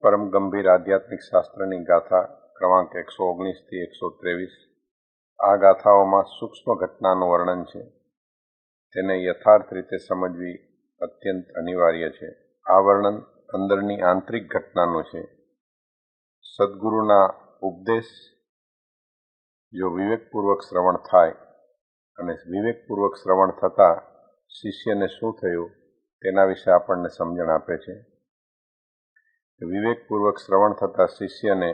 परम गंभीर आध्यात्मिक शास्त्रनी गाथा क्रमांक 119 થી 123। આ ગાથાઓમાં સૂક્ષ્મ ઘટનાનું વર્ણન છે, તેને યથાર્થ રીતે સમજવી અત્યંત અનિવાર્ય છે। આ વર્ણન અંદરની આંતરિક ઘટનાનું છે। સદ્ગુરુના ઉપદેશ જો વિવેકપૂર્વક શ્રવણ થાય અને વિવેકપૂર્વક શ્રવણ થતાં શિષ્યને શું થયું તેના વિશે આપણને સમજણ આપે છે। વિવેકપૂર્વક શ્રવણ થતાં શિષ્યને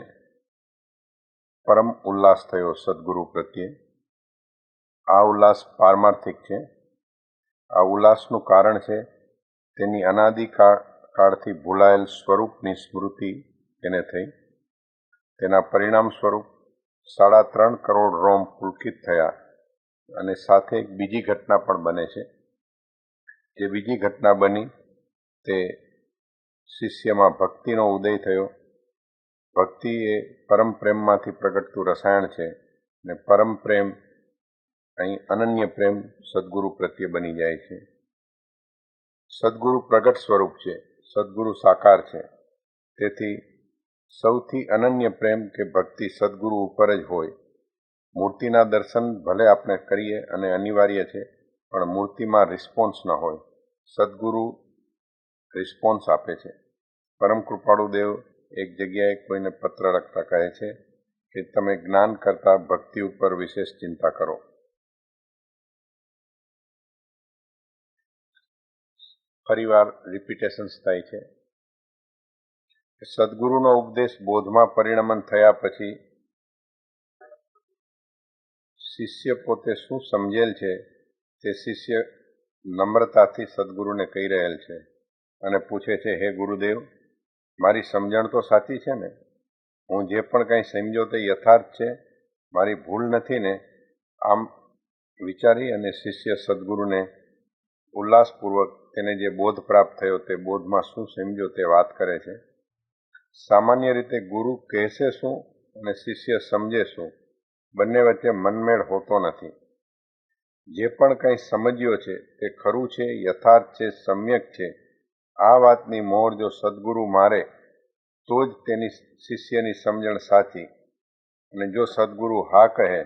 પરમ ઉલ્લાસ થયો સદ્ગુરુ પ્રત્યે। આ ઉલ્લાસ પારમાર્થિક છે। આ ઉલ્લાસનું કારણ છે તેની અનાદિકાળથી ભૂલાયેલ સ્વરૂપની સ્મૃતિ તેને થઈ। તેના પરિણામ સ્વરૂપ 3.5 કરોડ રોમ પુલકિત થયા અને સાથે એક બીજી ઘટના પણ બને છે। જે બીજી ઘટના બની તે શિષ્યમાં ભક્તિનો ઉદય થયો। ભક્તિ એ પરમ પ્રેમમાંથી પ્રગટતું રસાયણ છે અને પરમ પ્રેમ અહીં અનન્ય પ્રેમ સદ્ગુરુ પ્રત્યે બની જાય છે। સદ્ગુરુ પ્રગટ સ્વરૂપ છે, સદ્ગુરુ સાકાર છે, તેથી સૌથી અનન્ય પ્રેમ કે ભક્તિ સદ્ગુરુ ઉપર જ હોય। મૂર્તિના દર્શન ભલે આપણે કરીએ અને અનિવાર્ય છે, પણ મૂર્તિમાં રિસ્પોન્સ ન હોય। સદ્ગુરુ રિસ્પોન્સ આપે છે। પરમ કૃપાળુ દેવ એક જગ્યાએ કોઈને પત્ર લખતા કહે છે કે તમે જ્ઞાન કરતાં ભક્તિ ઉપર વિશેષ ચિંતા કરો। ફરીવાર રિપીટેશન્સ થાય છે। સદ્ગુરુનો ઉપદેશ બોધમાં પરિણમન થયા પછી શિષ્ય પોતે શું સમજેલ છે તે શિષ્ય નમ્રતાથી સદ્ગુરુને કહી રહેલ છે અને પૂછે છે, હે ગુરુદેવ, મારી સમજણ તો સાચી છે ને? હું જે પણ કંઈ સમજ્યો તે યથાર્થ છે? મારી ભૂલ નથી ને? આમ વિચારી અને શિષ્ય સદ્ગુરુને ઉલ્લાસપૂર્વક તેને જે બોધ પ્રાપ્ત થયો તે બોધમાં શું સમજ્યો તે વાત કરે છે। સામાન્ય રીતે ગુરુ કહેશે શું અને શિષ્ય સમજે શું, બંને વચ્ચે મનમેળ હોતો નથી। જે પણ કંઈ સમજ્યો છે તે ખરું છે, યથાર્થ છે, સમ્યક છે, આ વાતની મોહર જો સદ્ગુરુ મારે તો જ તેની શિષ્યની સમજણ સાચી, અને જો સદ્ગુરુ હા કહે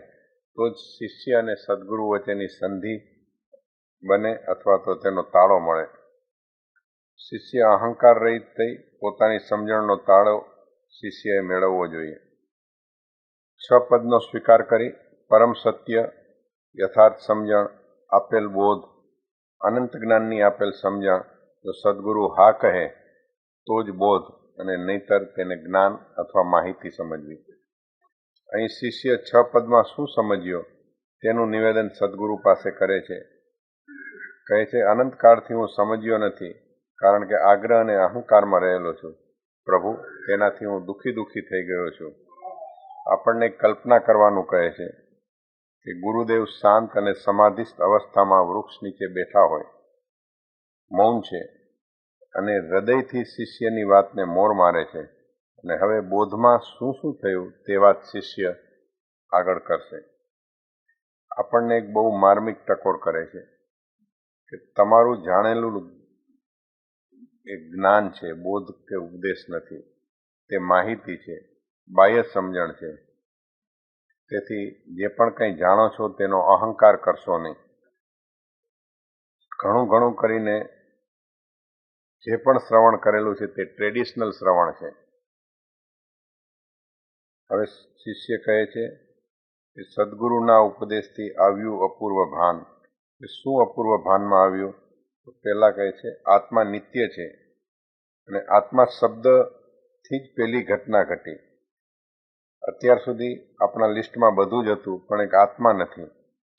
તો જ શિષ્ય અને સદ્ગુરુ વચ્ચેની સંધિ બને અથવા તો તેનો તાળો મળે। શિષ્ય અહંકાર રહિત થઈ પોતાની સમજણનો તાળો શિષ્યએ મેળવવો જોઈએ। 6 પદનો સ્વીકાર કરી પરમ સત્ય, યથાર્થ સમજણ, આપેલ બોધ, અનંત જ્ઞાનની આપેલ સમજણ જો સદ્ગુરુ હા કહે તો જ બોધ અને નહીતર તેને જ્ઞાન અથવા માહિતી સમજવી। અહીં શિષ્ય 6 પદમાં શું સમજ્યો તેનું નિવેદન સદ્ગુરુ પાસે કરે છે। કહે છે, અનંતકાળથી હું સમજ્યો નથી, કારણ કે આગ્રહ અને અહંકારમાં રહેલો છું। પ્રભુ, તેનાથી હું દુઃખી થઈ ગયો છું। આપણને કલ્પના કરવાનું કહે છે કે ગુરુદેવ શાંત અને સમાધિસ્થ અવસ્થામાં વૃક્ષ નીચે બેઠા હોય, મૌન છે અને હૃદયથી શિષ્યની વાતને મોર મારે છે, અને હવે બોધમાં શું થયું તે વાત શિષ્ય આગળ કરશે। આપણને એક બહુ માર્મિક ટકોર કરે છે કે તમારું જાણેલું એ જ્ઞાન છે, બોધ કે ઉપદેશ નથી, તે માહિતી છે, બાહ્ય સમજણ છે। તેથી જે પણ કંઈ જાણો છો તેનો અહંકાર કરશો નહીં। ઘણું કરીને જે પણ શ્રવણ કરેલું છે તે ટ્રેડિશનલ શ્રવણ છે। હવે શિષ્ય કહે છે કે સદ્ગુરુના ઉપદેશથી આવ્યું અપૂર્વ ભાન। એ શું અપૂર્વ ભાનમાં આવ્યું? તો પહેલાં કહે છે આત્મા નિત્ય છે અને આત્મા શબ્દથી જ પેલી ઘટના ઘટી। અત્યાર સુધી આપણા લિસ્ટમાં બધું જ હતું, પણ એક આત્મા નથી।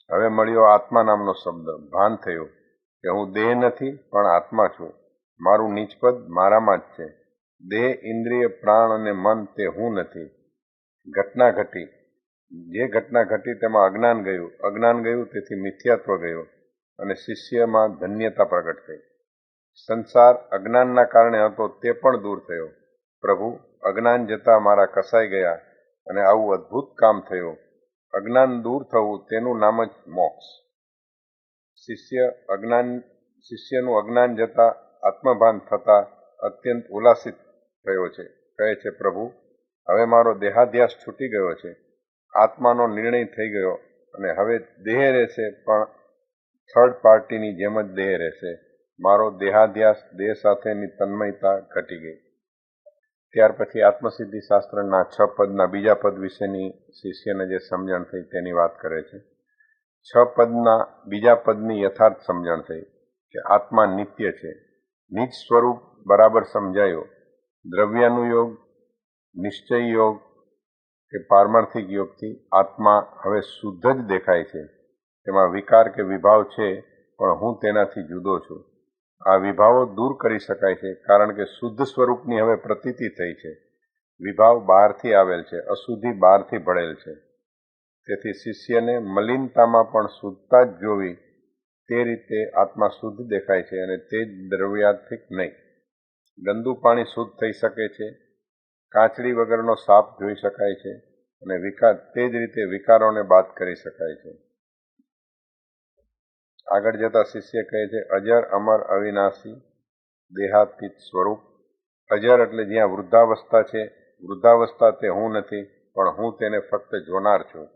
હવે મળ્યો આત્મા નામનો શબ્દ, ભાન થયું કે હું દેહ નથી પણ આત્મા છું। મારું નીચપદ મારામાં જ છે। દેહ, ઇન્દ્રિય, પ્રાણ અને મન તે હું નથી। ઘટના ઘટી, જે ઘટના ઘટી તેમાં અજ્ઞાન ગયું તેથી મિથ્યાત્વ ગયું અને શિષ્યમાં ધન્યતા પ્રગટ થઈ। સંસાર અજ્ઞાનના કારણે હતો તે પણ દૂર થયો। પ્રભુ, અજ્ઞાન જતાં મારા કસાઈ ગયા અને આવું અદ્ભુત કામ થયું। અજ્ઞાન દૂર થવું તેનું નામ જ મોક્ષ। શિષ્યનું અજ્ઞાન જતાં આત્મભાન થતાં અત્યંત ઉલ્લાસિત થયો છે। કહે છે, પ્રભુ, હવે મારો દેહાધ્યાસ છૂટી ગયો છે, આત્માનો નિર્ણય થઈ ગયો અને હવે દેહ રહેશે, પણ થર્ડ પાર્ટીની જેમ જ દેહ રહેશે. મારો દેહાધ્યાસ, દેહ સાથેની તન્મયતા ઘટી ગઈ. ત્યાર પછી આત્મસિદ્ધિ શાસ્ત્રના 6 પદના બીજા પદ વિશેની શિષ્યને જે સમજણ થઈ તેની વાત કરે છે. 6 પદના બીજા પદની યથાર્થ સમજણ થઈ કે આત્મા નિત્ય છે. નિજ સ્વરૂપ બરાબર સમજાયો. દ્રવ્યાનુયોગ, નિશ્ચય યોગ કે પારમાર્થિક યોગથી આત્મા હવે શુદ્ધ જ દેખાય છે. તેમાં વિકાર કે વિભાવ છે, પણ હું તેનાથી જુદો છું. આ વિભાવો દૂર કરી શકાય છે, કારણ કે શુદ્ધ સ્વરૂપની હવે પ્રતીતિ થઈ છે. વિભાવ બહારથી આવેલ છે, અશુદ્ધિ બહારથી ભળેલ છે. તેથી શિષ્યને મલિનતામાં પણ શુદ્ધતા જ જોવી, તે રીતે આત્મા શુદ્ધ દેખાય છે અને તે જ દ્રવ્યાર્થિક નહીં. ગંદુ પાણી શુદ્ધ થઈ શકે છે, કાચડી વગરનો સાપ જોઈ શકાય છે અને તે જ રીતે વિકારોને બાદ કરી શકાય છે. આગળ જતા શિષ્ય કહે છે, અજર અમર અવિનાશી દેહાતીત સ્વરૂપ. અજર એટલે જ્યાં વૃદ્ધાવસ્થા છે, વૃદ્ધાવસ્થા તે હું નથી, પણ હું તેને ફક્ત જોનાર છું.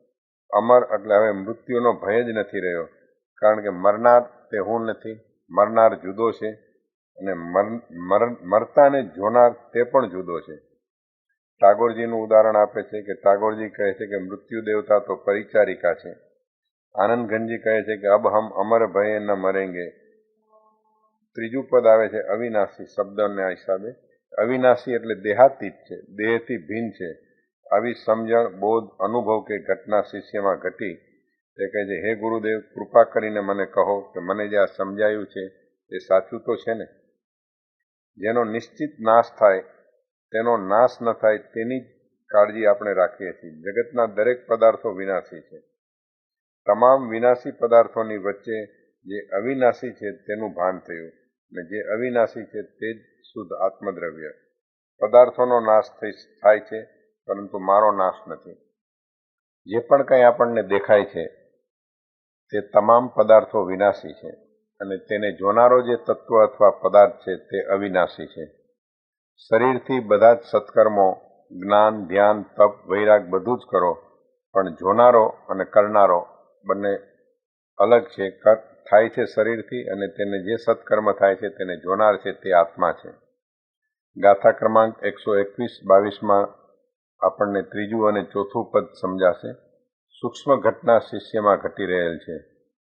અમર એટલે હવે મૃત્યુનો ભય જ નથી રહ્યો, કારણ કે મરનાર તે હું નથી, મરનાર જુદો છે અને મરતાને જોનાર તે પણ જુદો છે. ટાગોરજીનું ઉદાહરણ આપે છે કે ટાગોરજી કહે છે કે મૃત્યુ દેવતા તો પરિચારિકા છે. આનંદઘનજી કહે છે કે અબ હમ અમર ભયે ન મરેંગે. ત્રીજું પદ આવે છે અવિનાશી શબ્દના હિસાબે. અવિનાશી એટલે દેહાતીત છે, દેહથી ભિન્ન છે. આવી સમજણ, બોધ, અનુભવ કે ઘટના શિષ્યમાં ઘટી. તે કહે છે, હે ગુરુદેવ, કૃપા કરીને મને કહો કે મને જે આ સમજાયું છે એ સાચું તો છે ને? જેનો નિશ્ચિત નાશ થાય તેનો નાશ ન થાય તેની જ કાળજી આપણે રાખીએ છીએ. જગતના દરેક પદાર્થો વિનાશી છે. તમામ વિનાશી પદાર્થોની વચ્ચે જે અવિનાશી છે તેનું ભાન થયું, અને જે અવિનાશી છે તે જ શુદ્ધ આત્મદ્રવ્ય. પદાર્થોનો નાશ થાય છે, પરંતુ મારો નાશ નથી. જે પણ કંઈ આપણને દેખાય છે તે તમામ પદાર્થો વિનાશી છે, અને તેને જોનારો જે તત્વ અથવા પદાર્થ છે તે અવિનાશી છે. શરીરથી બધા જ સત્કર્મો, જ્ઞાન, ધ્યાન, તપ, વૈરાગ બધું જ કરો, પણ જોનારો અને કરનારો બંને અલગ છે. થાય છે શરીરથી, અને તેને જે સત્કર્મ થાય છે તેને જોનાર છે તે આત્મા છે. ગાથા ક્રમાંક 121-22માં આપણને ત્રીજું અને ચોથું પદ સમજાશે. સૂક્ષ્મ ઘટના શિષ્યમાં ઘટી રહેલ છે,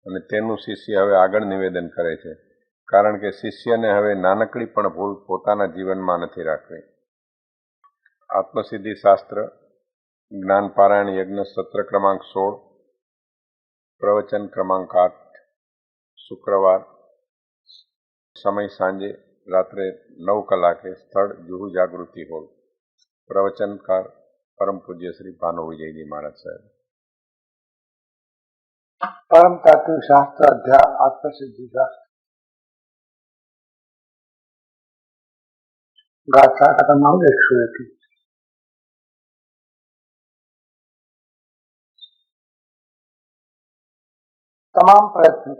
અને તેનું શિષ્ય હવે આગળ નિવેદન કરે છે, કારણ કે શિષ્યને હવે નાનકડી પણ ભૂલ પોતાના જીવનમાં નથી રાખવી. આત્મસિદ્ધિ શાસ્ત્ર જ્ઞાન પારાયણ યજ્ઞ સત્ર ક્રમાંક 16, પ્રવચન ક્રમાંક 8, શુક્રવાર, સમય સાંજે રાત્રે 9 કલાકે, સ્થળ જુહુ જાગૃતિ હોલ. પ્રવચનકાર પરમ પૂજ્ય શ્રી ભાનુ વિજયજી મહારાજ સાહેબ. परम तात्विक शास्त्र अध्याय आत्मसिद्धि शास्त्र गाथा क्रमांक 121। તમામ પ્રયત્નો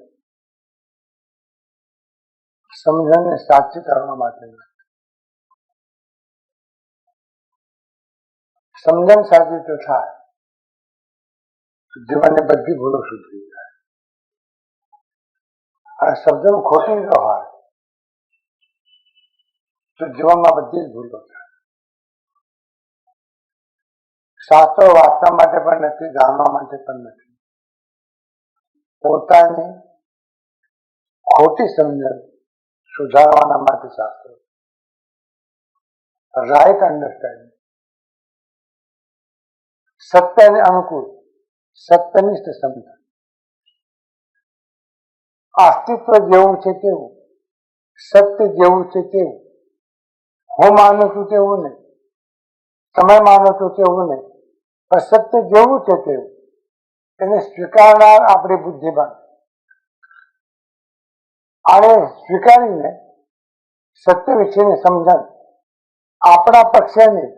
સમજણને સાચી કરવા માટે. સમજણ સાચી તો થાય જીવનને બધી ભૂલો સુધરી જાય, અને સમજણ ખોટી ન હોય તો જીવનમાં બધી જ ભૂલો થાય. શાસ્ત્રો વાંચવા માટે પણ નથી, જાણવા માટે પણ નથી. પોતાની ખોટી સમજણ સુધારવાના માટે શાસ્ત્રો. રાઈટ અન્ડરસ્ટેન્ડિંગ, સત્યને અનુકૂળ, સત્યનિષ્ઠ સમજણ. અસ્તિત્વ જેવું છે તેવું, સત્ય જેવું છે તેવું, હું માનું છું તેવું નહીં, તમે માનો છો તેવું નહીં, પણ સત્ય જેવું છે તેવું એને સ્વીકારનાર આપણી બુદ્ધિમાન. આને સ્વીકારીને સત્ય વિશેની સમજણ આપણા પક્ષે નહીં,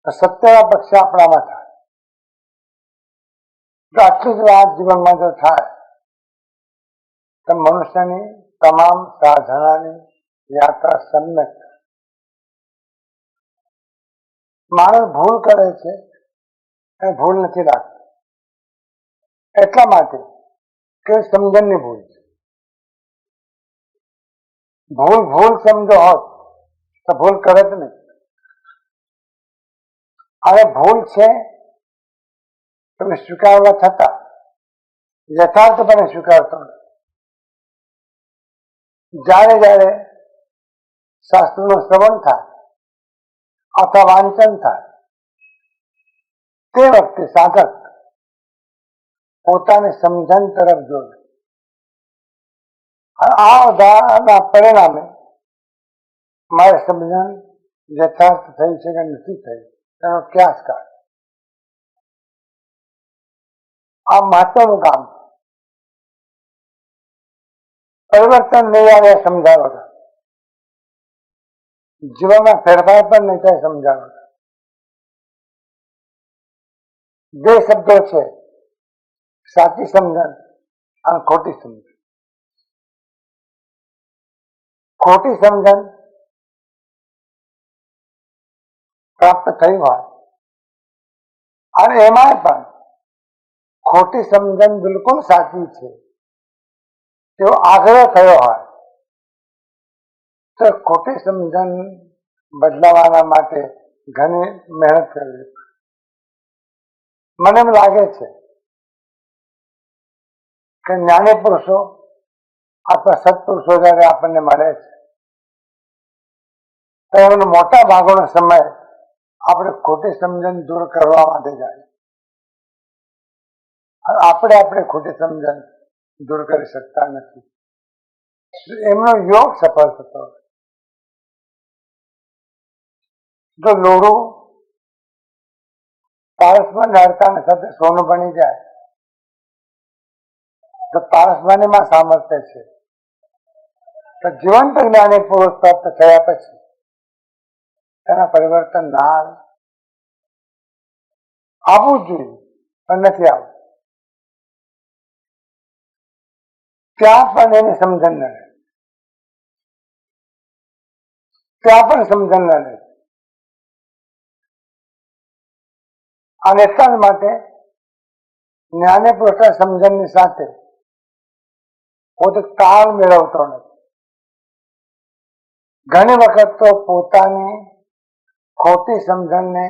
સત્યના પક્ષે આપણામાં થાય. તો આટલી જ વાત જીવનમાં જો થાય તો મનુષ્યની તમામ સાધનાની યાત્રા સમ્યક માણસ ભૂલ કરે છે અને ભૂલ નથી લાગતી એટલા માટે કે સમજણની ભૂલ છે. ભૂલ ભૂલ સમજો હોત તો ભૂલ કરે જ નહીં. હવે ભૂલ છે તમે સ્વીકારવા છતાં યથાર્થપણે સ્વીકારતો નથી. જ્યારે જ્યારે શાસ્ત્રનું શ્રવણ થાય અથવા વાંચન થાય તે વખતે સાધક પોતાની સમજણ તરફ જોડે. આ ઉદાહરણના પરિણામે મારી સમજણ યથાર્થ થઈ છે કે નથી થઈ તેનો ક્યાસ કાઢે. આ મહત્વનું કામ છે. પરિવર્તન નહીં આવે સમજાવ વગર, જીવનમાં ફેરફાર પણ નહીં થાય સમજાવ વગર. બે શબ્દો છે, સાચી સમજણ અને ખોટી સમજણ. ખોટી સમજણ પ્રાપ્ત થઈ હોય અને એમાં પણ ખોટી સમજણ બિલકુલ સાચી છે તેવો આગ્રહ થયો હોય તો ખોટી સમજણ બદલાવાના માટે ઘણી મહેનત કરવી. મને એમ લાગે છે કે જ્ઞાની પુરુષો અથવા સત્પુરુષો જયારે આપણને મળે છે તો એનો મોટા ભાગનો સમય આપણે ખોટી સમજણ દૂર કરવા માટે જાય. આપણે ખોટી સમજણ દૂર કરી શકતા નથી. એમનો યોગ સફળ થતો. જો લોઢું પારસમાં નડતાની સાથે સોનું બની જાય તો પારસમાંમાં સામર્થ્ય છે. તો જીવંત જ્ઞાની પુરુષ પ્રાપ્ત થયા પછી તેના પરિવર્તન ના આવે. આવવું જોઈએ પણ નથી આવવું. ત્યાં પણ એની સમજણ ન રહે, ત્યાં પણ સમજણ ન રહે. અને એટલા જ માટે જ્ઞાની પુરુષ સમજણની સાથે પોતે તાલ મેળવતો નથી. ઘણી વખત તો પોતાની ખોટી સમજણને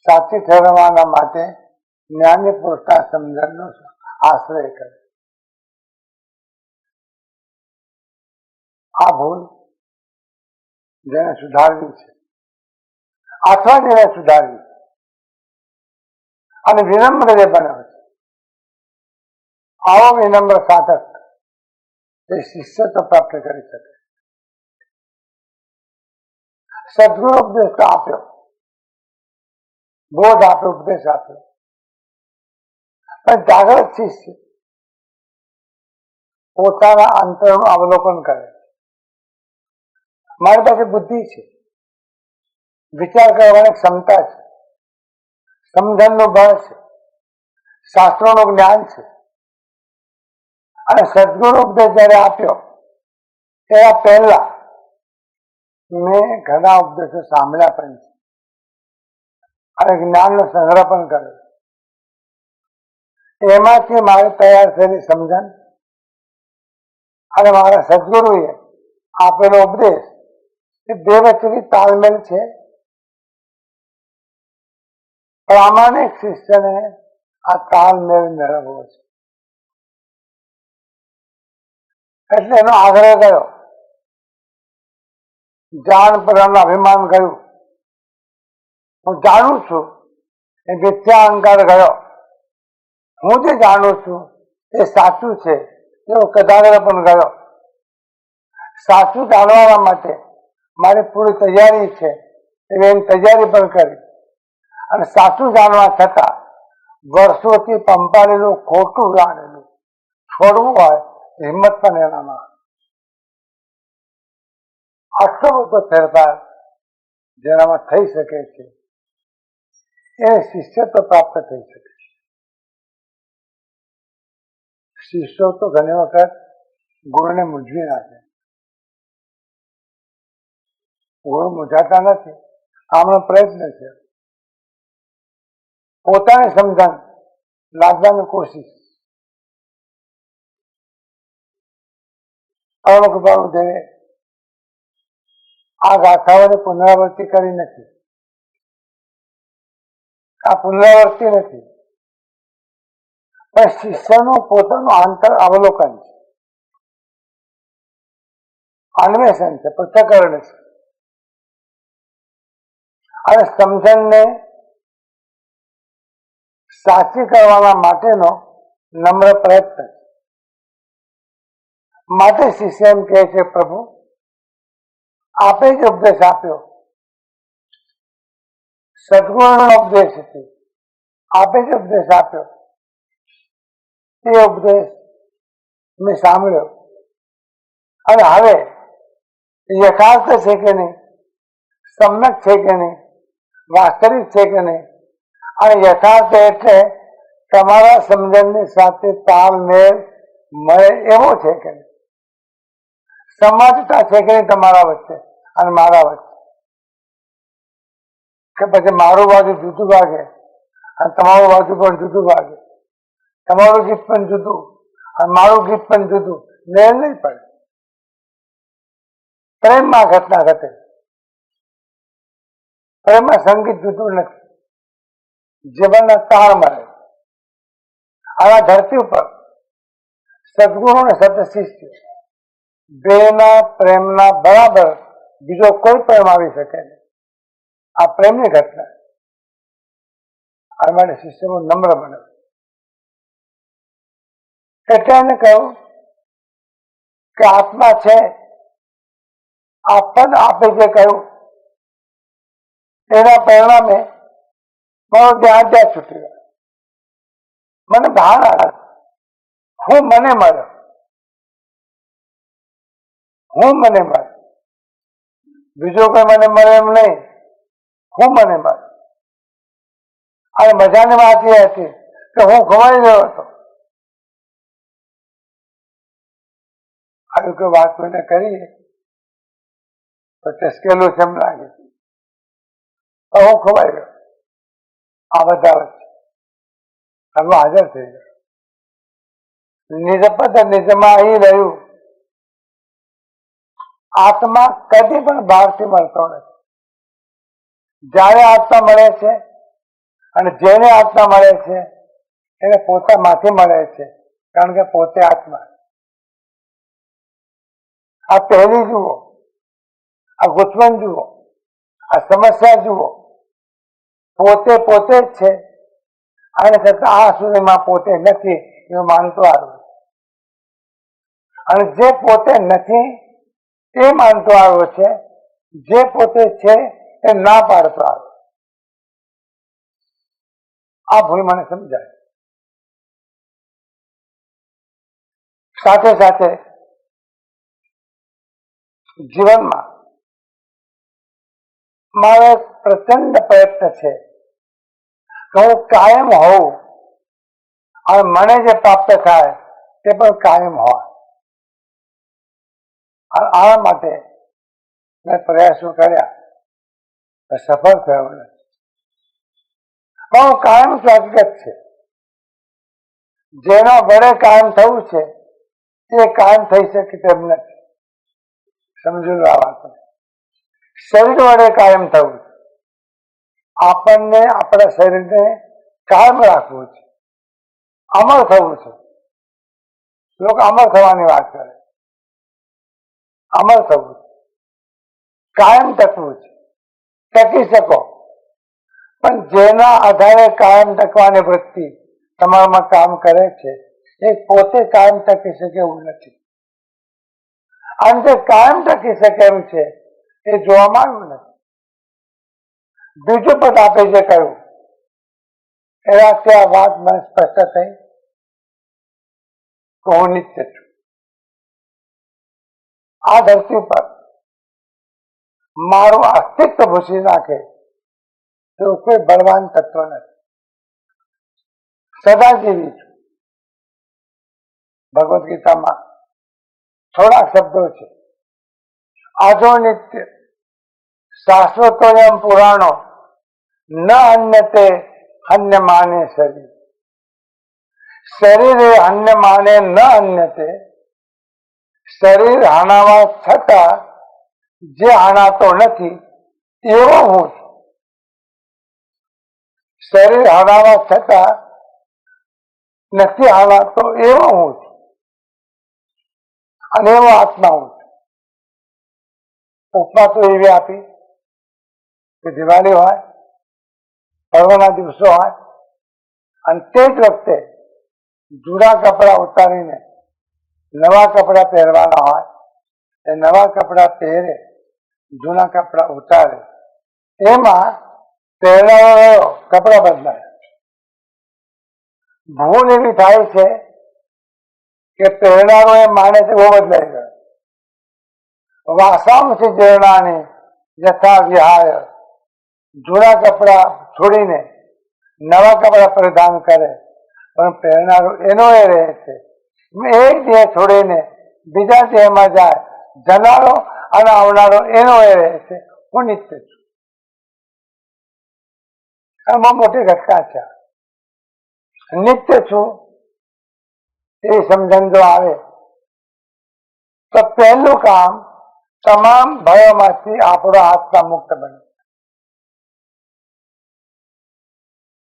સાચી ઠેરવવાના માટે જ્ઞાની પુરુષના સમજણનો આશ્રય કરે. આ ભૂલ જેને સુધારવી છે અથવા જેને સુધારવી અને વિનમ્ર જે બનાવે છે, આવો વિનમ્ર સાધક એ શિષ્યત્વ પ્રાપ્ત કરી શકે. સદગુરુ ઉપદેશ આપ્યો, બોધ આપ્યો, ઉપદેશ આપ્યો, પણ જાગૃત શિષ્ય પોતાના અંતરનું અવલોકન કરે. મારી પાસે બુદ્ધિ છે, વિચાર કરવાની ક્ષમતા છે, સમજણનું બળ છે, શાસ્ત્રોનું જ્ઞાન છે અને સદગુરુ ઉપદેશ જયારે આપ્યો એના પહેલા મેં ઘણા ઉપદેશો સાંભળ્યા પણ છે અને જ્ઞાનનો સંગ્રહ પણ કર્યો. એમાંથી મારી તૈયાર થયેલી સમજણ અને મારા સદગુરુએ આપેલો ઉપદેશ એ બે વચ્ચેની તાલમેલ છે. પ્રામાણિક શિષ્યને આ તાલમેલ મેળવવો છે. એટલે એનો આગ્રહ ગયો, જાણ પર અભિમાન ગયું. હું જાણું છું એ મિથ્યા અહંકાર ગયો. હું જે જાણું છું એ સાચું છે એવો કદાગ્રહ પણ ગયો. સાચું જાણવા માટે મારી પૂરી તૈયારી છે એવી તૈયારી પણ કરી અને સાચું જાણવા છતાં વર્ષોથી પંપાળેલું ખોટું જાણેલું છોડવું હોય હિંમત પણ એનામાં. આટલો બધો ફેરફાર જેનામાં થઈ શકે છે એ શિષ્યત્વ પ્રાપ્ત થઈ શકે છે. શિષ્યો તો ઘણી વખત ગુરુને મૂંઝવી નાખે. ગુરુ મૂંઝાતા નથી, આમનો પ્રયત્ન છે પોતાને સમજણ લાદવાની કોશિશ. અવલોક બાબુદેવે આ ગાથાઓની પુનરાવૃત્તિ કરી નથી. આ પુનરાવૃત્તિ નથી, પણ શિષ્યનું પોતાનું આંતર અવલોકન છે, અન્વેષણ છે, પૃથ્થકરણ છે, અને સમજણને સાચી કરવાના માટેનો નમ્ર પ્રયત્ન છે. માટે શિષ્ય એમ કહે છે, પ્રભુ આપે જ ઉપદેશ આપ્યો, સદગુરુનો ઉપદેશ છે, આપે જ ઉપદેશ આપ્યો, તે ઉપદેશ મેં સાંભળ્યો અને હવે યથાર્થ છે કે નહીં, સમ્યક છે કે નહીં, વાસ્તવિક છે કે નહીં, અને યથાર્થ એટલે તમારા સમજણની સાથે તાલમેળ મળે એવો છે કે નહીં, સમાજતા છે કે નહીં તમારા વચ્ચે અને મારા વચ્ચે, કે પછી મારું બાજુ જુદું વાગે અને તમારું બાજુ પણ જુદું વાગે, તમારું ગીત પણ જુદું અને મારું ગીત પણ જુદું, મેળ નહીં પડે. પ્રેમમાં ઘટના ઘટે, પ્રેમમાં સંગીત જુદું નથી, જીવનના તાર મળે. આવા ધરતી ઉપર સદગુરુ અને સતશિષ્ય બેના પ્રેમના બરાબર બીજો કોઈ પ્રેમ આવી શકે નહીં. આ પ્રેમની ઘટના. આ માટે શિષ્યનું નમ્ર બને. એટલે એને કહ્યું કે આત્મા છે, આ પદ આપે જે કહ્યું એના પરિણામે મારું ધ્યાન ત્યાં છૂટી ગયું. મને ભાન આવ્યું, હું મને મળ્યો, હું મને મળ્યો, બીજો કોઈ મને મળે એમ નહીં, હું મને મળ્યો. અને મજાની વાત એ હતી કે હું ખોવાઈ ગયો હતો. આવી કોઈ વાત કોઈને કરીએ તો ચસકેલું છે એમ લાગે. હું ખોવાઈ ગયો આ બધા વચ્ચે, હવે હાજર થઈ ગયો. નિજપદ નિજમાં અહીં રહ્યું. આત્મા કદી પણ બહારથી મળતો નથી. જ્યારે આત્મા મળે છે અને જેને આત્મા મળે છે એને પોતામાંથી મળે છે, કારણ કે પોતે આત્મા. આ પહેલી જુઓ, આ ગૂંચવણ જુઓ, આ સમસ્યા જુઓ. પોતે પોતે જ છે અને છતાં આ સુધીમાં પોતે નથી એવું માનતો આવ્યો. અને જે પોતે નથી એ માનતો આવ્યો છે, જે પોતે છે એ ના પાડતો આવ્યો. આ ભૂલ મને સમજાય. સાથે સાથે જીવનમાં મારો પ્રચંડ પ્રયત્ન છે કે હું કાયમ હોઉં અને મને જે પ્રાપ્ત થાય તે પણ કાયમ હોય. આ માટે મેં પ્રયાસો કર્યા, સફળ થયો નથી. પણ કાયમ હકીકત છે, જેના વડે કાયમ થવું છે તે કાયમ થઈ શકે તેમ નથી. સમજો આ વાત. શરીર વડે કાયમ થવું, આપણને આપણા શરીરને કાયમ રાખવું છે, અમર થવું છે. લોકો અમર થવાની વાત કરે, અમર થવું છે, કાયમ ટકવું છે, ટકી શકો. પણ જેના આધારે કાયમ ટકવાની વૃત્તિ તમારામાં કામ કરે છે એ પોતે કાયમ ટકી શકે એવું નથી. અને જે કાયમ ટકી શકે એમ છે એ જોવામાં આવ્યું નથી. બીજું પદ આપે જે કહ્યું એનાથી આ વાત મને સ્પષ્ટ થઈ કે હું નિત્ય છું. આ ધરતી પર મારું અસ્તિત્વ ભૂસી નાખે એવું કોઈ બળવાન તત્વ નથી. સદા જીવી છું. ભગવદ્ ગીતામાં થોડાક શબ્દો છે. આજો નિત્ય શાશ્વતોયમ પુરાણો ન અન્યતે अन्य माने शरीर, शरीर अन्य माने न अन्यते, શરીર હાનાવા છતાં જે હાનાતો નથી એવો હું છું. શરીર હાનાવા છતાં નથી હાનાતો એવો હું છું અને એવો આત્મા હું છું. ઉપમા તો એવી આપી કે દિવાળી હોય, પર્વના દિવસો હોય અને તે જ વખતે જૂના કપડા ઉતારીને નવા કપડા પહેરવાના હોય, એ નવા કપડા પહેરે, જૂના કપડા ઉતારે, એમાં પહેરનારો કપડા બદલાય. ભૂલ એવી થાય છે કે પહેરનારો એ માને છે બહુ બદલાઈ ગયો. વાસાંશી જીર્ણાની યથા વિહાય, જૂના કપડા છોડીને નવા કપડા પરિધાન કરે, પણ પહેરનારો એનો એ રહે છે. એક દેહ છોડીને બીજા દેહમાં જાય, જનારો અને આવનારો એનો એ રહે છે. હું નિત્ય છું. આમાં મોટી ઘટના છે. નિત્ય છું એ સમજણ જો આવે તો પહેલું કામ તમામ ભયોમાંથી આપણો આત્મા મુક્ત બને.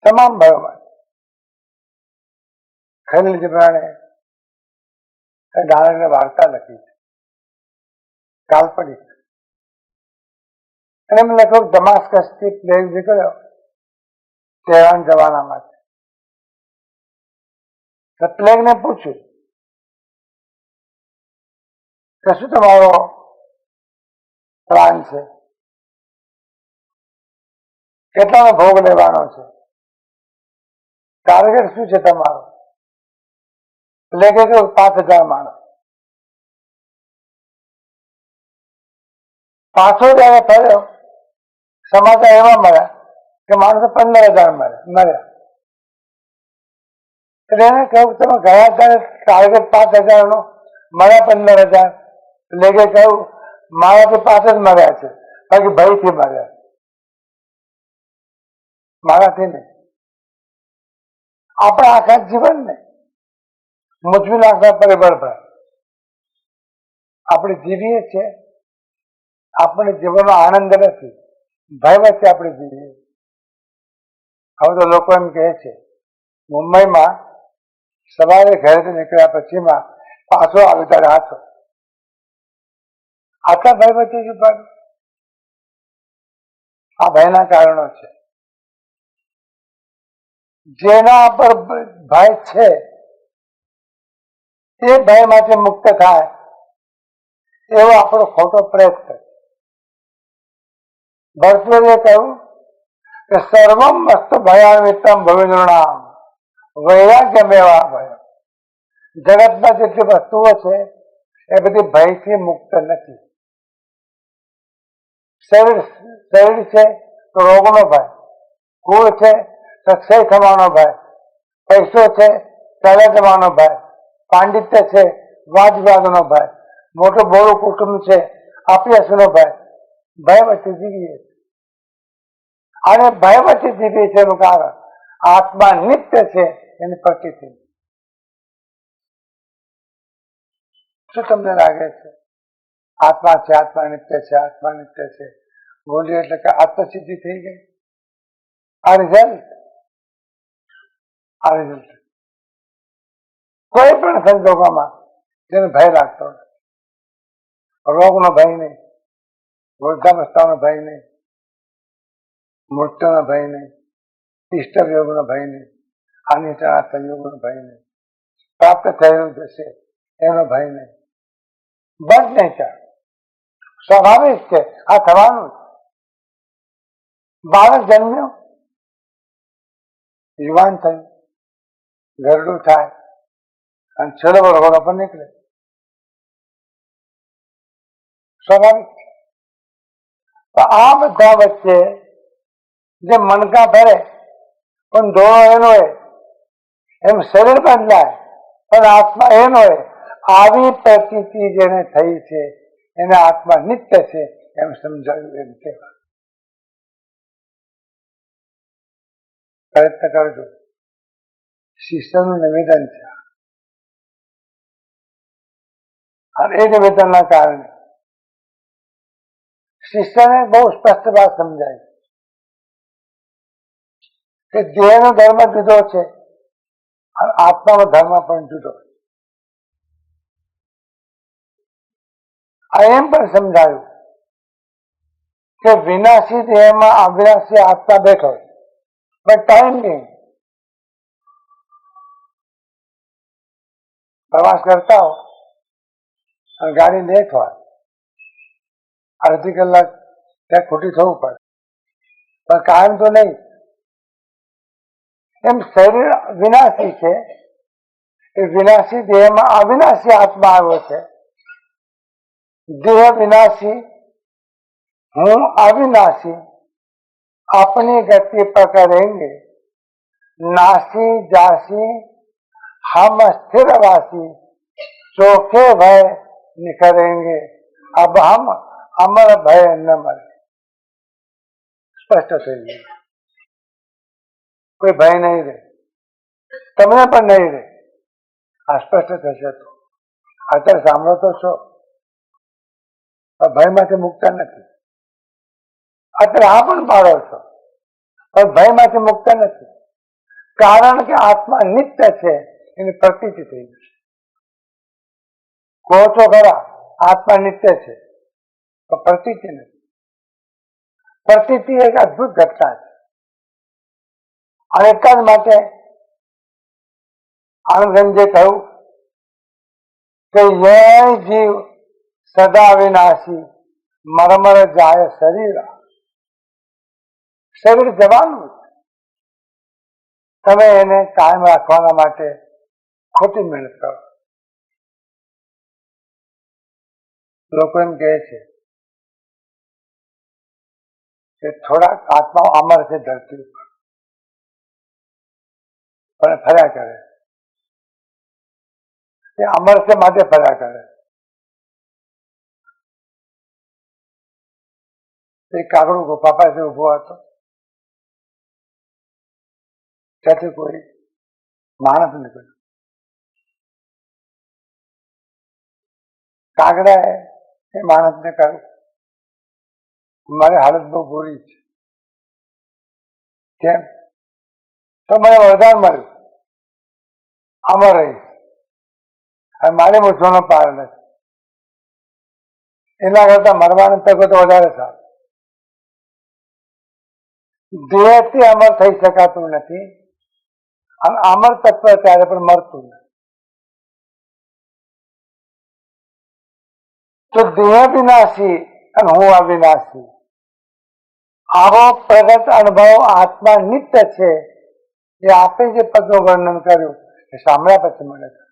તમામ ભયોમાંથી. ખલીલ જીબ્રાને નારાયણને વાર્તા લખી છે, કાલ્પનિક. અને એમ લખ્યું દમાસ્કસથી પ્લેગ નીકળ્યો તેહરાન જવાના માટે. પ્લેગને પૂછ્યું કે શું તમારો પ્લાન છે, કેટલાનો ભોગ લેવાનો છે, ટાર્ગેટ શું છે તમારો? પ્લેગે કહ્યું 5000 માણસ. પાછો જયારે ફર્યો સમાચાર એવા મળ્યા કે માણસો 15000 મર્યા. એટલે એને કહ્યું તમે ગયા ત્યારે ટાર્ગેટ 5000 નો, મળ્યા 15000. પ્લેગે કહ્યું મારાથી 5 જ મર્યા છે, બાકી ભયથી મર્યા, મારાથી નહીં. આપણા આખા જીવનને મૂંઝવી નાખતા પરિબળ પર આપણે જીવીએ છીએ. આપણે જીવનનો આનંદ નથી, ભય વચ્ચે આપણે જીવીએ. હવે તો લોકો એમ કહે છે મુંબઈમાં સવારે ઘરેથી નીકળ્યા પછીમાં પાછો આવે ત્યારે હાથો. આટલા ભય વચ્ચે શું પાડે? આ ભયના કારણો છે. જેના પર ભય છે એ ભયમાંથી મુક્ત થાય એવો આપણો ખોટો પ્રયત્ન. ભરતૃએ કહ્યું કે સર્વમ મસ્ત ભયાન્વિતમ ભવિનૃણામ વૈરાગ્યમેવા ભય. જગતમાં જેટલી વસ્તુઓ છે એ બધી ભયથી મુક્ત નથી. શરીર છે તો રોગનો ભય, કુળ છે તો ક્ષય થવાનો ભય, પૈસો છે ચાલ્યા જવાનો ભય, પાંડિત્ય છે વાદ વિવાદનો ભય, મોટું બોરું કુટુંબ છે આપીએસનો ભય. ભય વચ્ચે જીવીએ અને ભય વચ્ચે જીવીએ છે એનું કારણ આત્મા નિત્ય છે એની પ્રકૃતિ. શું તમને લાગે છે આત્મા છે, આત્મા નિત્ય છે, આત્મા નિત્ય છે બોલીએ એટલે કે આત્મસિદ્ધિ થઈ ગઈ? આ રિઝલ્ટ કોઈ પણ સંજોગોમાં જેને ભય લાગતો નથી. રોગનો ભય નહીં, વૃદ્ધાવસ્થાનો ભય નહીં, મૃત્યુનો ભય નહીં, ઇષ્ટયોગનો ભય નહીં, હાનિના સંયોગનો ભય નહીં, પ્રાપ્ત થયેલું જશે એનો ભય નહીં. બસ નેચર સ્વાભાવિક છે, આ થવાનું છે. બાળક જન્મ્યો, યુવાન થયું, ગરડું થાય અને છેલ્લો રોડ પર નીકળે, સ્વાભાવિક. તો આ બધા વચ્ચે જે મનકા ભરે પણ ધોળો એનો એમ શરીર બદલાય પણ આત્મા એનો આવી પ્રતીતિ જેને થઈ છે એને આત્મા નિત્ય છે એમ સમજાયું એમ કહેવાય. પ્રયત્ન કરજો. શિષ્યનું નિવેદન છે અને એ નિવેદનના કારણે શિષ્યને બહુ સ્પષ્ટ વાત સમજાય કે દેહનો ધર્મ જુદો છે અને આત્માનો ધર્મ પણ જુદો. એમ પણ સમજાયું કે વિનાશી દેહમાં અવિનાશી આત્મા બેઠો પણ ટાઈમ નહીં. પ્રવાસ કરતા હો અને ગાડી લેટ હોય, અડધી કલાક ત્યાં ખોટી થવું પડે, પણ કાયમ તો નહીં. એમ શરીર વિનાશી છે, એ વિનાશી દેહમાં અવિનાશી આત્મા આવ્યો છે. देह विनाशी हूं अविनाशी अपनी गति पकड़ेंगे, नासी जासी हम स्थिरवासी चोखे भय निखरेंगे, अब हम अमर भय न मरे. स्पष्ट થઈ ગયું. કોઈ ભય નહીં રહે, તમને પણ નહીં રહે. આ સ્પષ્ટ થશે તો અત્યારે સાંભળો તો છો, ભયમાંથી મુક્ત નથી. અત્યારે આ પણ પાડો છો પણ ભયમાંથી મુક્ત નથી. કારણ કે આત્મા નિત્ય છે, એની પ્રતીતિ થઈ ગઈ. કહો છો ખરા આત્મા નિત્ય છે, તો પ્રતીતિ નથી. પ્રતીતિ એક અદભુત ઘટના છે અને એટલા જ માટે આનંદે કહ્યું કે યહ જીવ સદા વિનાશી મરમર જાય શરીર. શરીર જવાનું છે, તમે એને કાયમ રાખવાના માટે ખોટી મહેનત કરો. લોકો એમ કહે છે કે થોડાક આત્માઓ અમર છે ધરતી ઉપર પણ ફર્યા કરે. તે અમર છે માટે ફર્યા કરે. એક કાગડો ગુફા પાસે ઉભો હતો, ત્યાંથી કોઈ માણસ નીકળ્યો. કાગડાએ એ માણસને કહ્યું મારી હાલત બહુ બુરી છે. કેમ? તો મને વરદાન મળ્યું અમર રહીશ અને મારી મૂછવાનો પાર નથી. એના કરતા મરવાની તકો તો વધારે સારું. દેહથી અમર થઈ શકાતું નથી અને અમર તત્વ ત્યારે પણ મરતું નથી. તો દેહ વિનાશી અને હું અવિનાશી, આવો પ્રગટ અનુભવ આત્મા નિત્ય છે. એ આપે જે પદનું વર્ણન કર્યું એ સાંભળ્યા પછી મળે છે.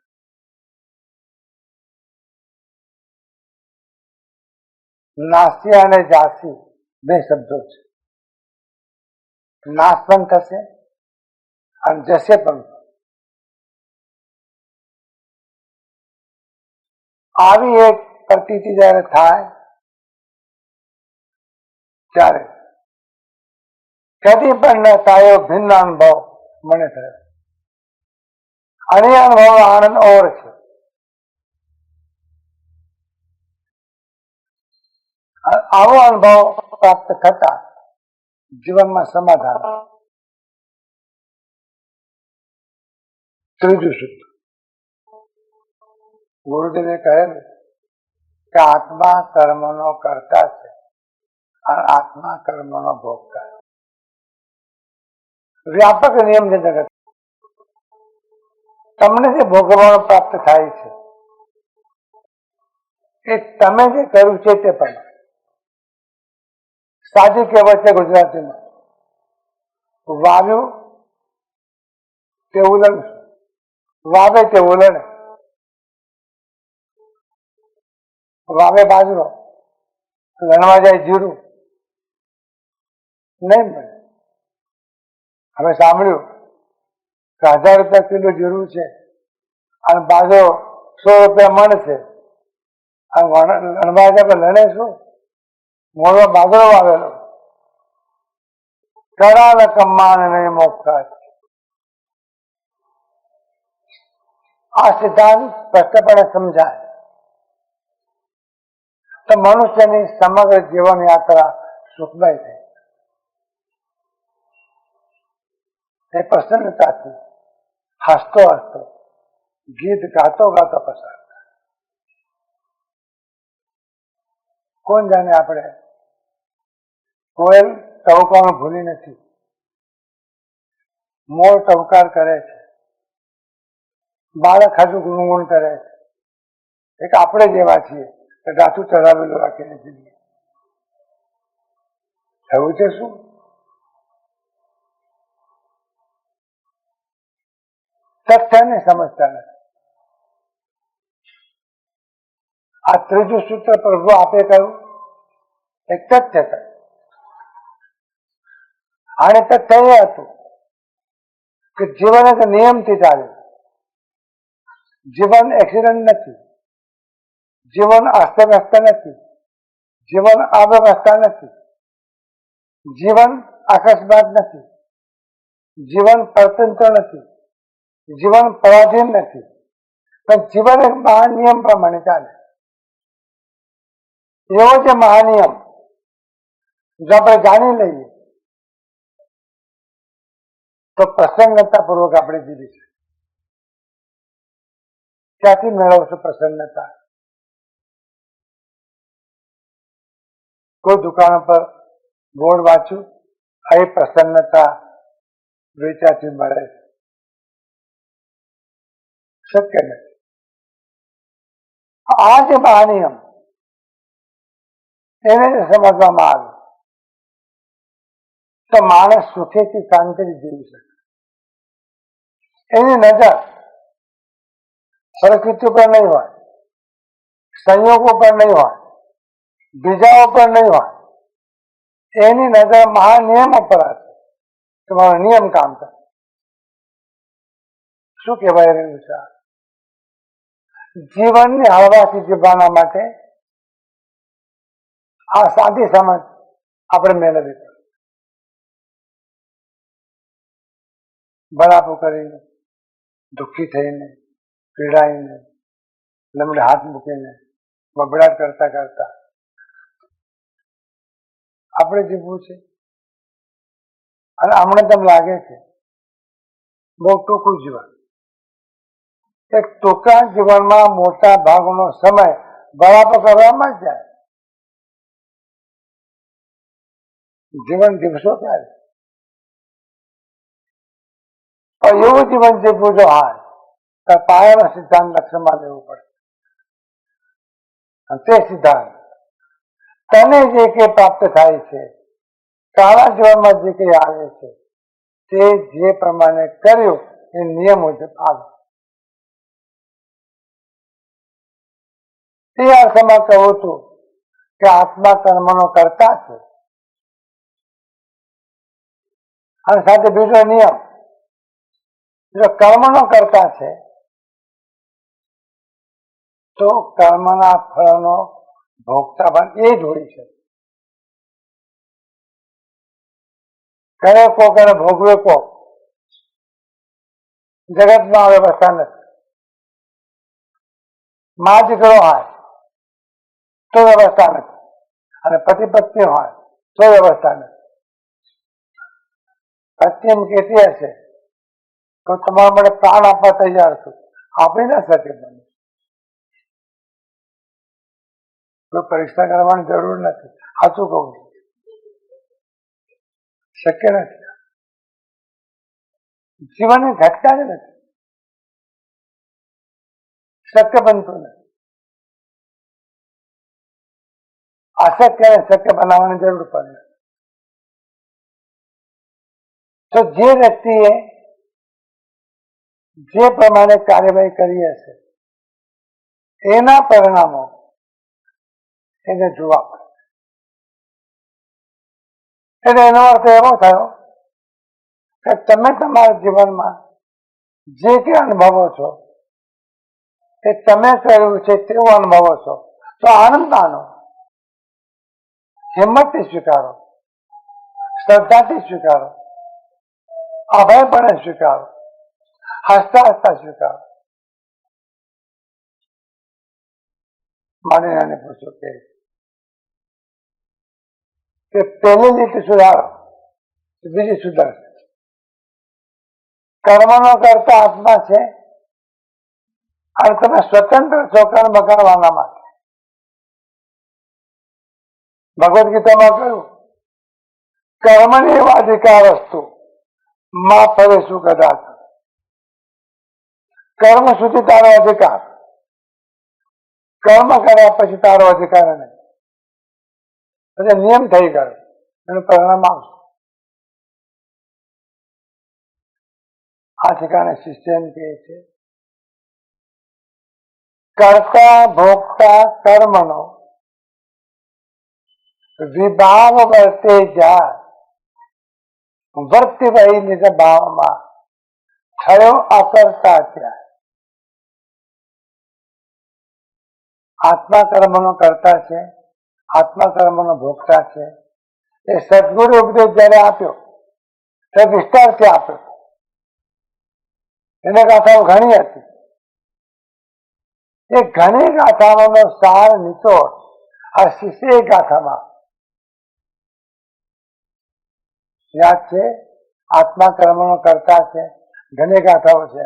નાસી અને જાસી બે શબ્દો છે. નાશ પણ થશે અને જશે પણ. આવી એક પ્રતીતિ જયારે થાય ત્યારે કદી પણ ન થાય ભિન્ન અનુભવ મને થયો અને અનુભવ આનંદ ઓર છે. આવો અનુભવ પ્રાપ્ત થતા જીવનમાં સમાધાન. ત્રીજું સૂત્ર ગુરુદેવે કહેલું કે આત્મા કર્મનો કર્તા છે અને આત્મા કર્મનો ભોગતા છે. વ્યાપક નિયમ છે જગત. તમને જે ભોગવવાનું પ્રાપ્ત થાય છે એ તમે જે કર્યું છે તે પણ. સાદી કહેવત છે ગુજરાતીમાં, વાવ્યું તેવું લણશું, વાવે તેવું લણે. વાવે બાજરો, લણવા જાય જીરું નહીં મળે. હવે સાંભળ્યું કે 1000 રૂપિયા કિલો જીરું છે અને બાજરો 100 રૂપિયા મણ છે. લણવા જાય લણે શું? મોડમાં બાજરો વાવેલો કરાલ કમાન નહીં મોક્ષ. આ સિદ્ધાંત સ્પષ્ટપણે સમજાય તો મનુષ્યની સમગ્ર જીવન યાત્રા સુખમય થાય. એ પ્રસન્નતાથી હસતો હસતો ગીત ગાતો ગાતો પસાર. કોણ જાણે આપણે કોયલ ટવકારો ભૂલી નથી, મોર ટવકાર કરે છે, બાળક હજુ ગુણગુણ કરે છે. એક આપણે જેવા છીએ કે ગાથું ચડાવેલું રાખીને જઈએ. થયું છે શું? સત્યને સમજતા નથી. આ ત્રીજું સૂત્ર પ્રભુ આપે કહ્યું એક તથ્ય કહ્યું. આને તથ્ય એ હતું કે જીવન એક નિયમથી ચાલે. જીવન એક્સિડન્ટ નથી, જીવન અસ્તવ્યસ્ત નથી, જીવન અવ્યવસ્થા નથી, જીવન અકસ્માત નથી, જીવન પરતંત્ર નથી, જીવન પરાધીન નથી, પણ જીવન એક મહાનિયમ પ્રમાણે ચાલે. એવો જે મહાનિયમ જો આપણે જાણી લઈએ તો પ્રસન્નતાપૂર્વક આપણે જીવી છે. ક્યાંથી મેળવશું પ્રસન્નતા? કોઈ દુકાન પર બોર્ડ વાંચ્યું, આ પ્રસન્નતા વેચાતી મળે છે? શક્ય નથી. આ જે મહાનિયમ એને સમજવામાં આવે તો માણસ સુખેથી શાંતિથી જીવી શકે. એની નજર પરિસ્થિતિ પર નહીં હોય, સંયોગો પર નહીં હોય, બીજાઓ પર નહીં હોય. એની નજર મહાનિયમો પર હશે. તમારો નિયમ કામ કરે. શું કહેવાય રહ્યું છે? જીવનની હળવાથી જીવવાના માટે આ સાદી સમજ આપણે મેળવવી પડે. બરાબર કરીને, દુઃખી થઈને, પીડાઈને, લમડે હાથ મૂકીને, બબડાટ કરતા કરતા આપણે જીવવું છે. અને હમણાં તેમ લાગે છે બહુ ટૂંકું જીવન. એક ટૂંકા જીવનમાં મોટા ભાગનો સમય બરાબર કરવામાં જ જાય. જીવન દિવસો ક્યારે? એવું જીવન જીવવું જો હા તો પાયાનો સિદ્ધાંત લક્ષ્યમાં લેવું પડે. તે સિદ્ધાંત તને જે કંઈ પ્રાપ્ત થાય છે, તારા જીવનમાં જે કંઈ આવે છે, તે જે પ્રમાણે કર્યું એ નિયમ મુજબ આવે. તે અર્થમાં કહું છું કે આત્મા કર્મનો કરતા છે. અને સાથે બીજો નિયમ, જો કર્મનો કરતા છે તો કર્મના ફળનો ભોગતા પણ એ જ હોય છે. કરે કોક અને ભોગવે કોક. જગતમાં વ્યવસ્થા નથી. મા દીકરો હોય તો વ્યવસ્થા નથી, અને પતિ પત્ની હોય તો વ્યવસ્થા નથી. પત્ની એમ કહેતી હશે તો તમારા માટે પ્રાણ આપવા તૈયાર છું, આપી ના શકે. મને કોઈ પરીક્ષા કરવાની જરૂર નથી. સાચું કહું છું, શક્ય નથી. જીવનની ઘટના જ નથી, શક્ય બનતું નથી. અશક્યને શક્ય બનાવવાની જરૂર પડે. તો જે વ્યક્તિએ જે પ્રમાણે કાર્યવાહી કરી હશે એના પરિણામો એને જોવા પડે. એટલે એનો અર્થ એવો થયો કે તમે તમારા જીવનમાં જે કે અનુભવો છો એ તમે કર્યું છે તેવું અનુભવો છો તો આનંદ માનો, હિંમતથી સ્વીકારો, શ્રદ્ધાથી સ્વીકારો, અભયપણે સ્વીકારો, હસતા હસતા સ્વીકારો. માનીને પૂછો કે પહેલી રીતે સુધારો, બીજી સુધારશે. કર્મનો કરતા આત્મા છે અને તમે સ્વતંત્ર છો કર્મ કરવાના માટે. ભગવદ્ ગીતામાં કહ્યું, કર્મની અધિકાર વસ્તુ માં ફરે શું કદાચ. કર્મ સુધી તારો અધિકાર, કર્મ કર્યા પછી તારો અધિકાર નહીં. પછી નિયમ થઈ ગયો, એનું પરિણામ આવશે. આ ઠેકાણે શિષ્ય એમ કહે છે, કર્તા ભોગતા કર્મનો વિભાવ વર્તે જાય, વર્તી વહી નિજ ભાવમાં થયો અકર્તા ત્યાં. આત્મા કર્મનો કરતા છે, આત્મા કર્મનો ભોગતા છે. એ સદગુરુ ઉપદેશ જયારે આપ્યો તે વિસ્તારથી આપ્યો. એને ગાથાઓ ઘણી હતી. એ ઘણી ગાથાઓનો સાર નિચોડ આ શિષ્ય ગાથામાં યાદ છે. આત્મા કર્મનો કરતા છે, ઘણી ગાથાઓ છે.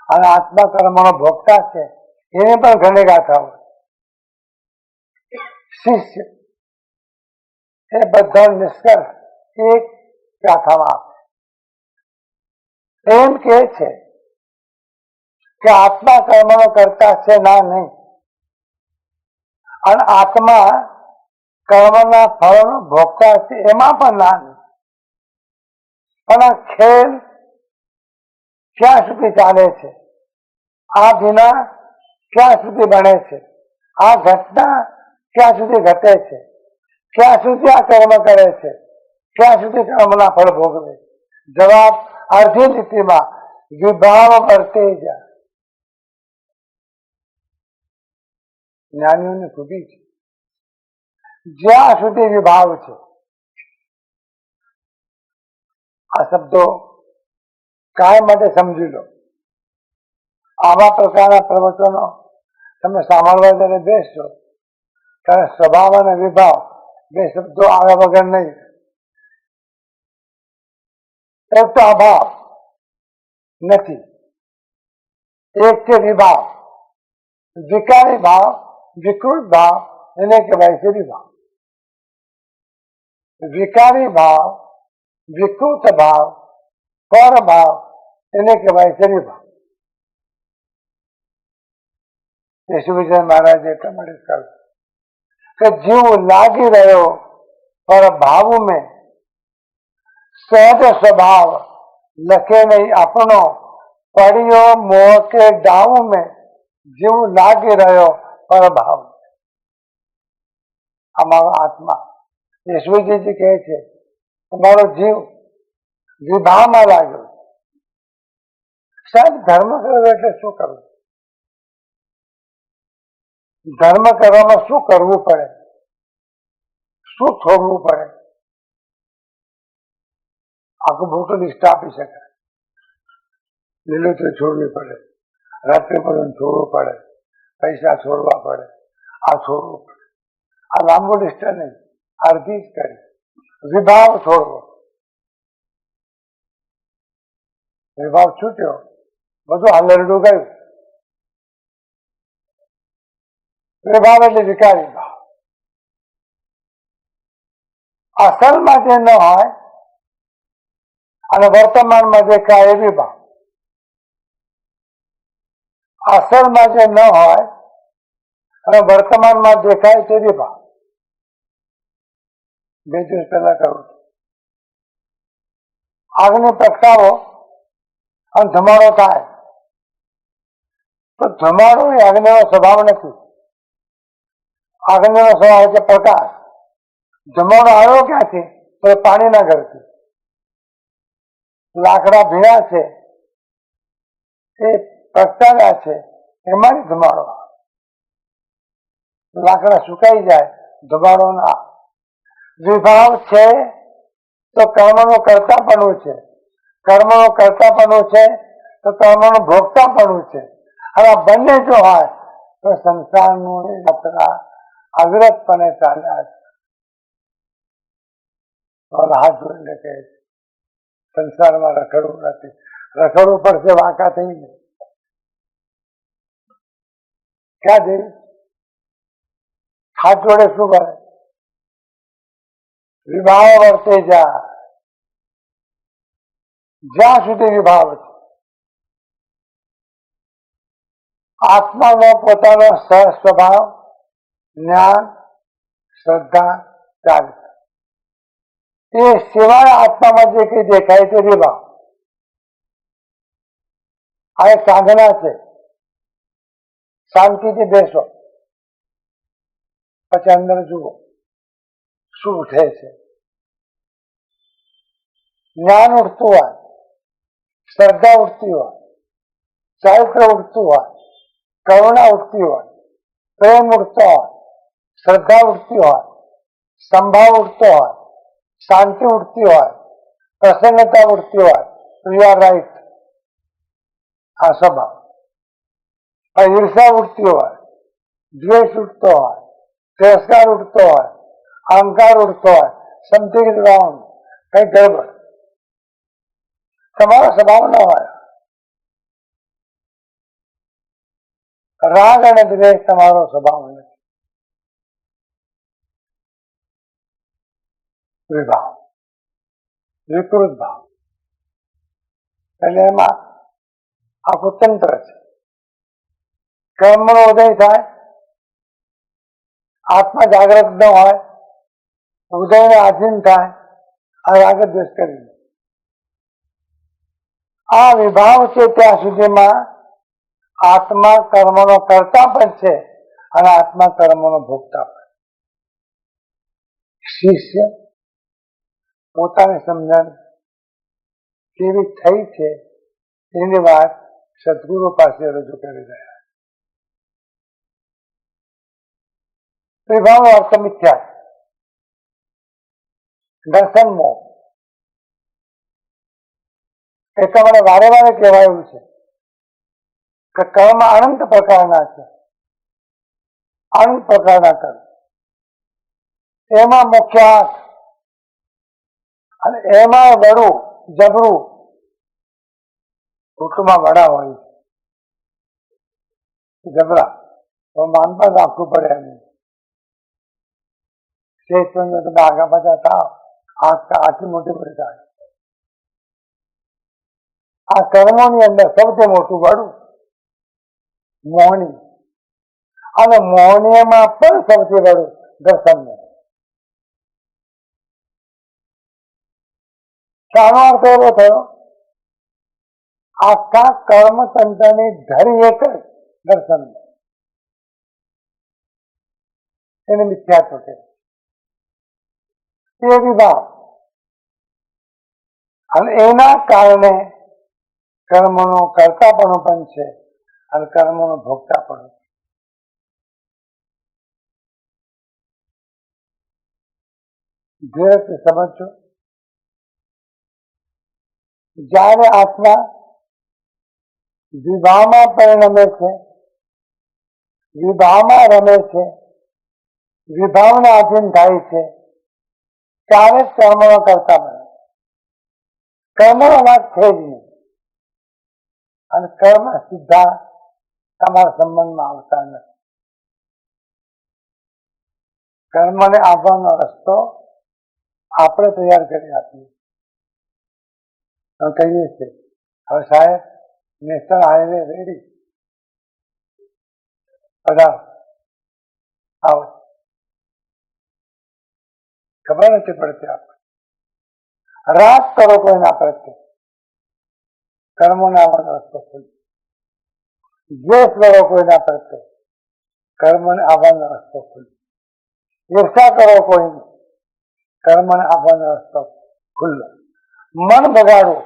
અને આત્મા કર્મનો ભોગતા છે, એની પણ ઘણી ગાથાઓ. શિષ્ય એ બધા નિષ્કર્ષ એક ગાથામાં આપે. એમ કે છે કે આત્મા કર્મનો કરતા છે ના નહીં, અને આત્મા કર્મના ફળનો ભોગતા છે એમાં પણ ના નહીં. પણ આ ખેલ ક્યાં સુધી ચાલે છે, આ વિના ક્યાં સુધી બને છે, આ ઘટના ક્યાં સુધી ઘટે છે, ક્યાં સુધી આ કર્મ કરે છે, ક્યાં સુધી કર્મના ફળ ભોગવે. જવાબ અડધી લીટીમાં વિભાવ વર્તે જાય. જ્ઞાનીઓની ખૂબી છે. જ્યાં સુધી વિભાવ છે, આ શબ્દો કાયમ માટે સમજી લો. આવા પ્રકારના પ્રવચનો તમે સાંભળવા જ્યારે બેસશો ત્યારે સ્વભાવ અને વિભાવ બે શબ્દો આવ્યા વગર નહીં. એક તો અભાવ નથી, એક છે વિભાવ. વિકારી ભાવ, વિકૃત ભાવ એને કહેવાય છે વિભાવ. વિકારી ભાવ, વિકૃત ભાવ, પર ભાવ એને કહેવાય છે વિભાવ. યશુવિજય મહારાજે પ્રમાણિત કર્યું કે જીવ લાગી રહ્યો પર ભાવ में સહજ સ્વભાવ લખે નહીં આપણો પડ્યો મોહ કે ડાવ में જીવ લાગી રહ્યો પર ભાવ. અમારો આત્મા યશવીજી કહે છે તમારો જીવ વિભાવમાં લાગ્યો. સાહેબ ધર્મ કરવો એટલે શું કરવું? ધર્મ કરવામાં શું કરવું પડે, શું છોડવું પડે? આખું મોટું લિસ્ટ આપી શકાય. લીલોતરી છોડવી પડે, રાત્રિ ભોજન છોડવું પડે, પૈસા છોડવા પડે, આ છોડવું પડે. આ લાંબુ લિસ્ટ નહીં, અડધી જ કરી. વિભાવ છોડવો, વિભાવ છૂટ્યો, બધું હલરડું ગયું. વિભાવ એટલે વિકારી ભાવ. અસલમાં જે ન હોય અને વર્તમાનમાં દેખાય એ વિભાવ. અસલમાં જે ન હોય અને વર્તમાનમાં દેખાય તે વિભાવ. 2 દિવસ પહેલા કહ્યું, આગને પ્રગટાવો અને ધમાડો થાય તો ધમાડો એ અગ્નિનો સ્વભાવ નથી. અગ્નિનો સ્વભાવ એટલે પ્રકાશ. ધમાડો આવ્યો ક્યાંથી? તો એ પાણીના ઘરથી. લાકડા ભીના છે, એ પ્રગટાવ્યા છે, એમાં જ ધમાડો. લાકડા સુકાઈ જાય, ધમાડો ના. વિભાવ છે તો કર્મનું કર્તાપણું છે, કર્મનું કર્તાપણું છે તો કર્મનું ભોગતાપણું છે. હવે આ બંને જો હોય તો સંસારનું યાત્રા અવિરતપણે ચાલ્યા છે. હાથ જોઈને કહે છે સંસારમાં રખડવું નથી, રખડવું પડશે વાંકા થઈને. ક્યાં જઈ હાથ જોડે શું કરે? વિભાવ વર્તે જાય જ્યાં સુધી વિભાવ છે. આત્માનો પોતાનો સહ સ્વભાવ, જ્ઞાન, શ્રદ્ધા, ચારિત્ર, એ સિવાય આત્મામાં જે કઈ દેખાય તે વિભાવ. આ એક સાધના છે. શાંતિથી બેસો, પછી અંદર જુઓ શું ઉઠે છે. જ્ઞાન ઉઠતું હોય, શ્રદ્ધા ઉઠતી હોય, ચારિત્ર ઉઠતું હોય, કરુણા ઉઠતી હોય, પ્રેમ ઉઠતો હોય, શ્રદ્ધા ઉઠતી હોય, સંભાવ ઉઠતો હોય, શાંતિ ઉઠતી હોય, પ્રસન્નતા ઉઠતી હોય, યુ આર રાઈટ. આ સ્વભાવ. ઈર્ષા ઉઠતી હોય, દ્વેષ ઉઠતો હોય, તિરસ્કાર ઉઠતો હોય, અહંકાર ઉઠતો હોય, સમથિંગ ઇઝ રોંગ, કઈ ગડબડ. તમારો સ્વભાવ ન હોય. રાગ અને દ્વેષ તમારો સ્વભાવ નથી. વિભાવ, વિકૃત ભાવ. એટલે એમાં આખું તંત્ર છે. કર્મનો ઉદય થાય, આત્મા જાગ્રત ન હોય, ઉદયને આધીન થાય, આ રાગ દ્વેષ કરી. આ વિભાવ છે ત્યાં સુધીમાં આત્મા કર્મનો કરતા પણ છે અને આત્મા કર્મનો ભોગતા પણ. શિષ્ય પોતાની સમજણ કેવી થઈ છે એની વાત સદગુરુ પાસે રજૂ કરી રહ્યા. વિભાવનો અર્થ મિથ્યા, દર્શન મોહ. એ તમને વારે વારે કહેવાયું છે કે કર્મ અનંત પ્રકારના છે, અનંત પ્રકારના કર્મ. એમાં મુખ્ય હાથ અને એમાં વડું જબરું. કુટુંબમાં વડા હોય જબરા તો માનતા રાખવું પડે એમ. તમે આગા પાછા થાવ, આટલી મોટી પડી થાય. આ કર્મોની અંદર સૌથી મોટું વડું મોહની, અને મોહનીયમાં પણ સૌથી વડું દર્શન. શાનો અર્થ એવો થયો? આખા કર્મતંત્રની ધરી એક જ દર્શન. એને મિથ્યાત્વ છે. એ વિભાવ અને એના કારણે કર્મનો કર્તાપણું પણ છે અને કર્મનો ભોગતાપણું. ધીરજથી સમજજો. જ્યારે આત્મા વિભાવમાં પરિણમે છે, વિભાવમાં રમે છે, વિભાવને આધીન થાય છે, ત્યારે જ કર્મનો કરતા બને. કર્મનો વાત છે જ નહીં અને કર્મ સીધા તમારા સંબંધમાં આવતા નથી. કર્મને આવવાનો રસ્તો આપણે તૈયાર કરી આપીએ. કહીએ છીએ હવે સાહેબ નેશનલ હાઈવે રેડી, બધા આવો. ખબર નથી પડતી. આપણે રાગ કરો કોઈના પ્રત્યે, કર્મોને આવવાનો રસ્તો ખુલે. દ્વેષ કરો કોઈના પ્રત્યે, કર્મને આવવાનો રસ્તો ખુલે. ઈર્ષા કરો કોઈને, કર્મને આવવાનો રસ્તો ખુલ્લો. મન બગાડો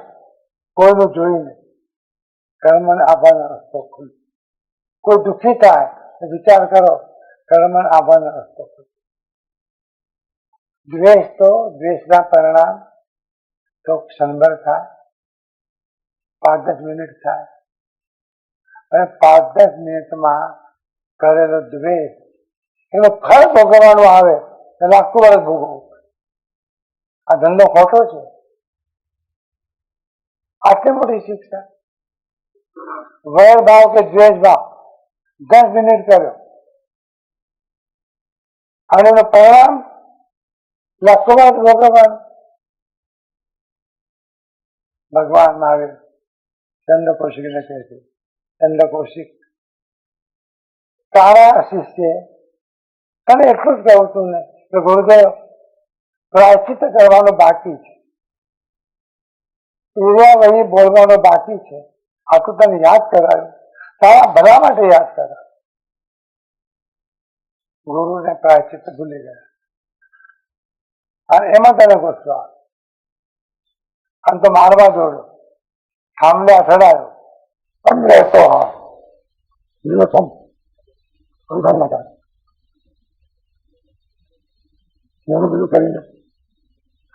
કોઈનું જોઈને, કર્મને આવવાનો રસ્તો ખુલ્લો. કોઈ દુઃખી થાય વિચાર કરો, કર્મને આવવાનો રસ્તો ખુલ્લો. દ્વેષ તો દ્વેષના પરિણામ તો ક્ષણભર થાય, 5-10 મિનિટ થાય, અને 5-10 મિનિટમાં કરેલો દ્વેષ એનું ફળ ભોગવવાનું આવે એટલે આખું વર્ષ ભોગવવું. આ ધંધો ખોટો છે. આટલી મોટી શિક્ષા. વૈર ભાવ કે દ્વેષ ભાવ 10 મિનિટ કર્યો અને એનું પરિણામ લાખો વર્ષ ભોગવવાનું. ભગવાન મહાવીર ચંદ્ર કૌશિકને કહે છે, ચંદ્ર કૌશિક, તારા શિષ્ય તને એટલું જ કહું છું ને કે ગુરુદેવ પ્રાયશ્ચિત કરવાનું બાકી છે, વહી બોલવાનું બાકી છે, આ તો તને યાદ કરાયું, તારા ભલા માટે યાદ કરાયું. ગુરુને પ્રાયશ્ચિત ભૂલી ગયા અને એમાં તને ગુસ્સો આવ્યો અને તો મારવા દોડ્યો, થાંભલે અથડાયો, પણ રહેતો હા એનું બધું કરીને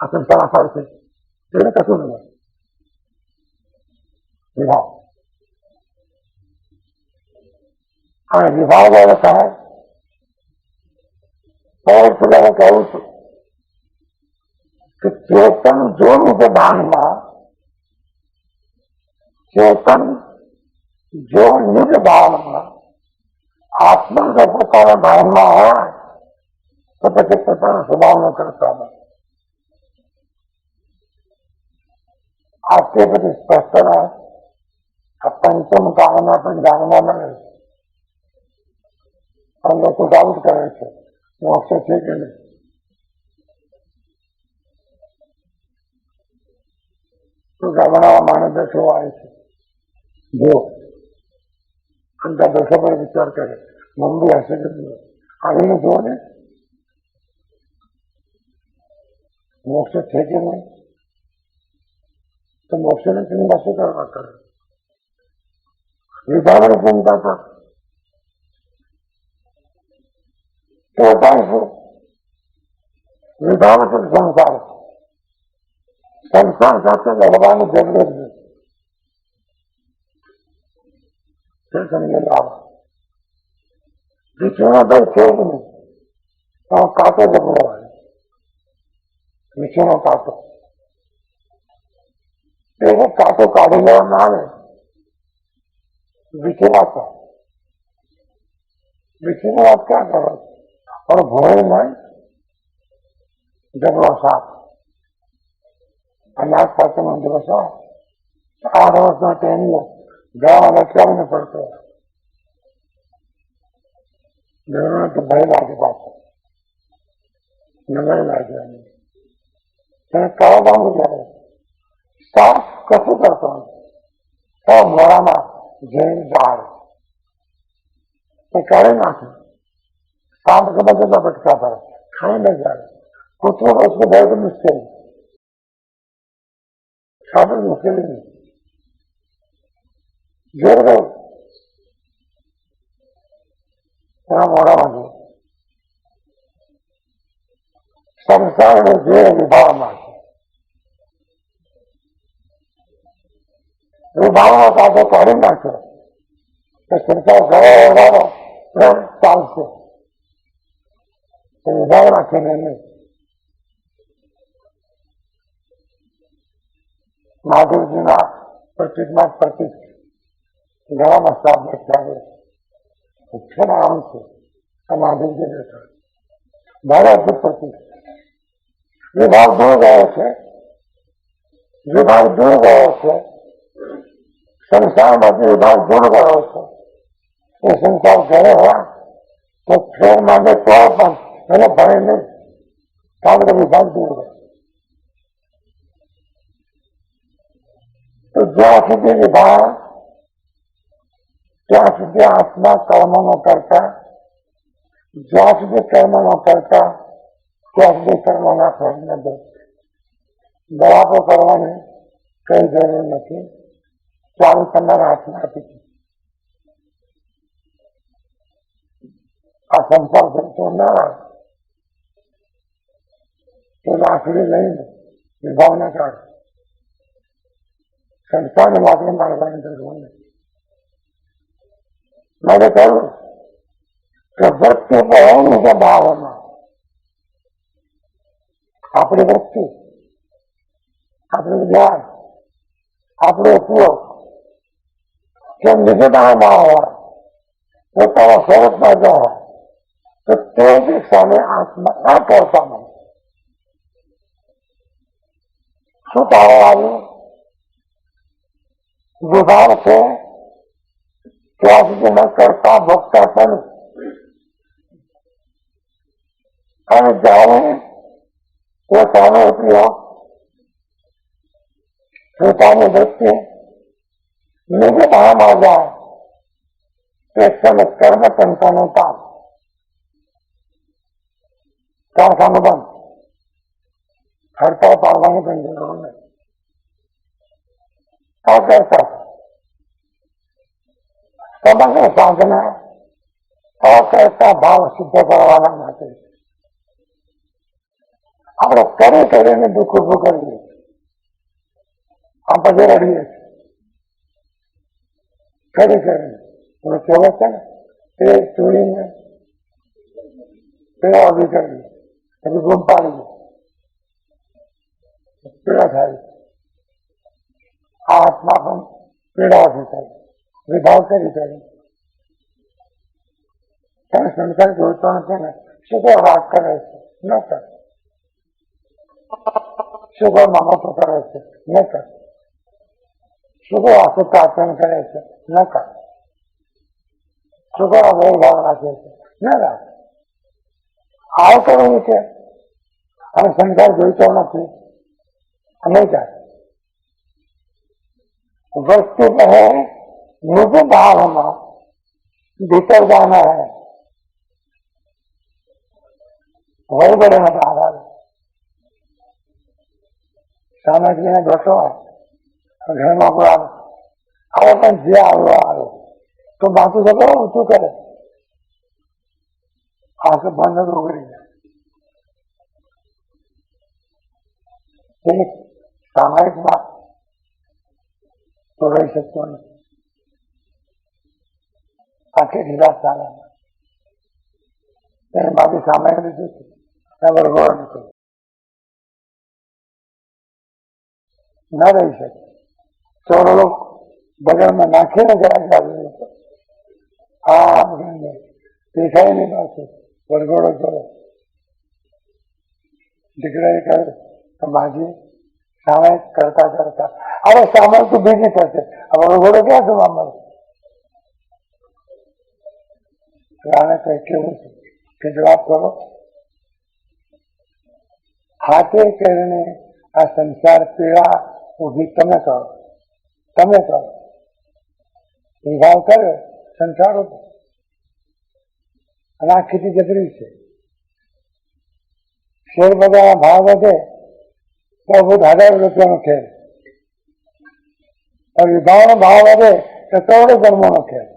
આ સંસાર આસાર છે એને કશું નહીં. વિભાવ અને વિભાવ વાળો થાય પહેલા કહું છું કે ચેતન જો નિજ ભાનમાં, ચેતન જો નિજ ભાવમાં આત્મા જો પોતાના ભાવમાં હોય તો પછી પોતાના સ્વભાવનો કરતા નથી. આટલી બધી સ્પષ્ટતા આ પંચમ કાળમાં પણ જાણવા મળે છે. અને લોકો ડાઉટ કરે છે મોક્ષ છે કે નહીં. તો ગામડામાં માણસ દસો આવે છે, જો અંતા દસો પર વિચાર કરે મંદિર હશે કે આવીને જુઓ ને મોક્ષ છે કે નહીં. તો મોક્ષને ચિંતા શું કરવા કરે? વિભાવની ચિંતા કર. તો ઉપાય શું? વિભાવ તો સંસાર, સંસાર સાથે લડવાની જરૂર નથી. સમજેલો આવો વિષ્ણુનો ભાઈ છે જ નહીં, તો કાંટો ઝઘડો હોય, વિષ્ણુનો કાંટો એવો કાંટો કાઢી લેવામાં આવે વિચલાતો વિચિની વાત ક્યાં કરો પણ ભોળમાં ઝઘડો સાફ અનાજ સાથેનો ઝઘડો સાફ 8 વર્ષનો ટાઈમ ગાવા લખવાને પડતો તો ભય લાગે પાછો નવાઈ લાગે તેને કહેવાનું જાય સાફ કશું કરતો નથી. મોડામાં જૈન ઝાડ એ કાઢી નાખે સાફ ખબર કેટલા પટકા પડે ખાઈ ન જાય કૂતરો उसको बहुत मुश्किल साफ मुश्किल नहीं जोर गए મોડામાં છે સંસારનો જે વિભાવમાં છે વિભાવનો કાંટો કાઢી નાખ્યો તો સંસાર ગયો ચાલશે. વિભાવ રાખીને નહીં. મહાદેવજીના પ્રતિકમાં પ્રતિક ગળામાં સાપ બેઠાવે મુખ્ય નામ છે મહાદેવજી બેઠા ભારતનું પ્રતિક. વિભાવ દૂર ગયો છે, વિભાવ દૂર ગયો છે, સંસારમાંથી વિભાવ દૂર ગયો છે. એ સંસાર ઘરે હોય તો ફેર માંગે તો પણ એને ભરે નહીં કારણ કે વિભાગ દૂર ગયો. તો જ્યાં સુધી વિભાવ ત્યાં સુધી આત્મા કર્મ ન કરતા, જ્યાં સુધી કર્મ ન કરતા ત્યાં સુધી કર્મના ફળ ન દે. દવા કરવાની કઈ જરૂર નથી, ચાલુ તમારા હાથમાં આપી છે. આ સંસાર કરતો ના તો લાકડી લઈને વિભાવના કાઢ. સંસ્થાને માટે મારવાની જરૂર નથી. મારે કહ્યું કે વૃત્તિ બહુ છે ભાવમાં. આપણી વૃત્તિ, આપણું જ્ઞાન, આપણો ઉપયોગ જેમ નિજતામાં હોય, પોતાના સ્વરૂપમાં જો હોય તો તે જ સામે આત્મા ના પહોંચવા મળે. શું ભાવ આવ્યું? વિભાવ છે ત્યાં સુધી ન કરતા ભોગતા પણ. અને જ્યારે પોતાનો ઉપયોગ, પોતાની વૃત્તિ નિજ ભાવમાં જાય તે સમય કર્મ સંતાનો પાપ કારખાનું બંધ. હડતાળ પાડવાની પણ જરૂર નથી. આ કરતા સમગ્ર સાધના અકર્તા ભાવ સિદ્ધ કરવાના માટે આપણે કરી કરીને દુઃખ ઉભું કરીએ. આ પછી રડીએ કરી કરીને. કહેવત છે ને, તે ચોરીને પેલા ઉભી કરીએ, પછી ગુમ પાડીએ, પીડા થાય. આ આત્મા પણ પીડાથી થાય. વિભાવ કરી કરે. તમે સંસાર જોઈતો નથી ને, શું વાત કરે છે? ન કર. શું મામતો કરે છે? ન કર. શું આખું પ્રાર્થન કરે છે? ન કર. શું ભાવ રાખે છે? ન રાખ. આવ કરવું છે અને સંસાર જોઈતો નથી નહીં જાય. वस्तु है निज भाव में भीतर जाना है. वही बड़े में भाव आवे. सामग्री ने घटो घर में को आवे पण जे आवे आवे तो बाकी सब ऊंचू करे. आंख बंद उगड़ी जाए. सामायिक बात तो रही सकते नहीं. आखिर ढीला चाले बाकी सामायिक रीते बरगोड़ निकल न रही सके. चोर लोग बगल में नाखे न जरा देखा ही नहीं बात वरघोड़ो चलो दिखलाई कर तो बाजी सामायिक करता करता अरे सामायिक तो बीजी करते. अब वरघोड़ो क्या सुबह मर कह केवं કે જવાબ કરો. હાથે કરીને આ સંસાર પીડા ઉભી તમે કરો. તમે કરો વિભાવ કરે સંસાર ઉભો. અને આ ખેતી જતરી છે. શેર બજારના ભાવ વધે તો 1000 રૂપિયાનો ખેલ, और વિભાવનો ભાવ વધે તો કરોડો જન્મોનો ખેલ.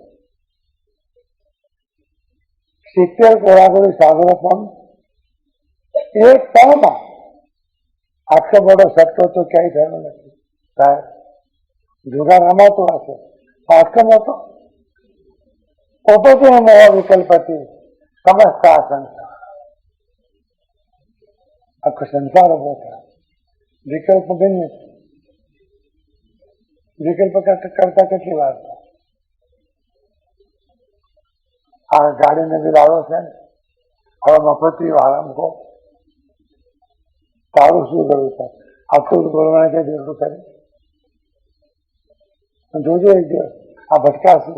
70 કોરાગોળી સાગરો પણ એક પળમાં આટલો બધો સટ્ટો તો ક્યાંય થયો નથી. સાહેબ જુગાર રમાતો હશે આટલો મોટો ઉપરથી મોહ વિકલ્પથી સમજતા સંસાર આખો સંસાર ઉભો થાય. વિકલ્પ ભિન્ન વિકલ્પ કરતા કેટલી વાર થાય. આ ગાડીને બી લાવ્યો છે ને હવે મફતી વાળા કહો તારું શું કરવું છે? આટલું બોલવાને કઈ જરૂર કરે? જોજો એક દિવસ આ ભટકાશે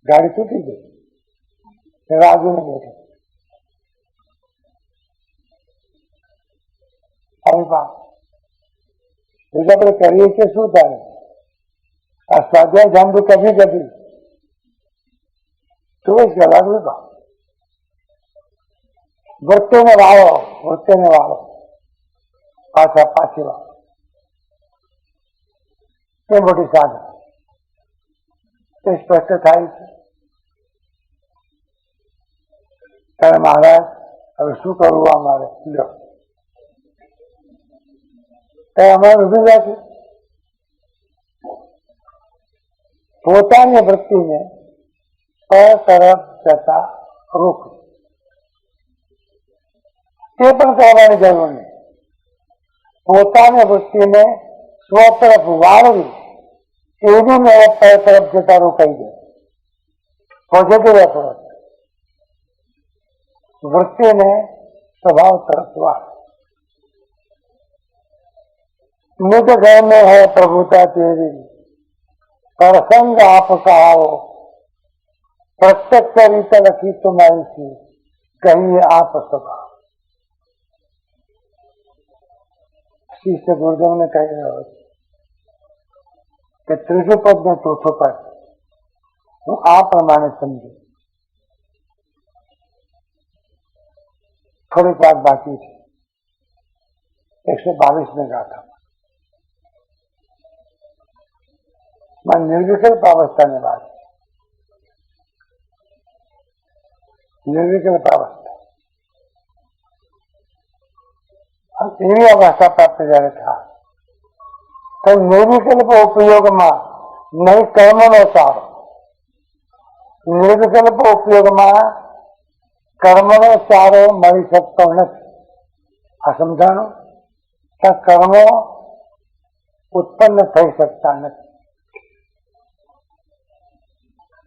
ગાડી તૂટી ગઈ રાજુને બેઠો. બીજું આપણે કરીએ કે શું થાય? આ સ્વાધ્યાય જાણવું કભી કભી 24 કલાક લીધા. વૃત્તિને વાળો પાછી વાળો તે મોટી સાધન તે સ્પષ્ટ થાય છે. ત્યારે મહારાજ હવે શું કરવું અમારે? લો અમારે ઉભી રાખી પોતાની વૃત્તિને પર તરફ જતા રોકવી, તે પણ કહેવાની જરૂર નહીં. પોતાની વૃત્તિને સ્વ તરફ વાળવી એવી મેળે પર તરફ જતા રોકાઈ દે. Positive approach. વૃત્તિને स्वभाव तरफ वार. मुझ घर में है प्रभुता तेरी, प्रसंग आपका आओ, प्रत्यक्ष रीत लखी तुम्हारी सी, कहिए आप स्वभाव. शिष्य गुरुदेव ने कह रहे कि त्रीजो पद ने चौथो पद हूँ आ प्रमाणे समझू. थोड़ी बात बाकी थी. 122 में गाथा मैं निर्विकल्प अवस्था ने बात. निर्विकल्प अवस्था एवी अवस्था प्राप्त जયારે था तो निर्विकल्प उपयोग में नहीं कर्म नो सारो. निर्विकल्प उपयोग में कर्मनो चारो मળી શકતો નથી. આ સમજાણું? કર્મો ઉત્પન્ન થઈ શકતા નથી.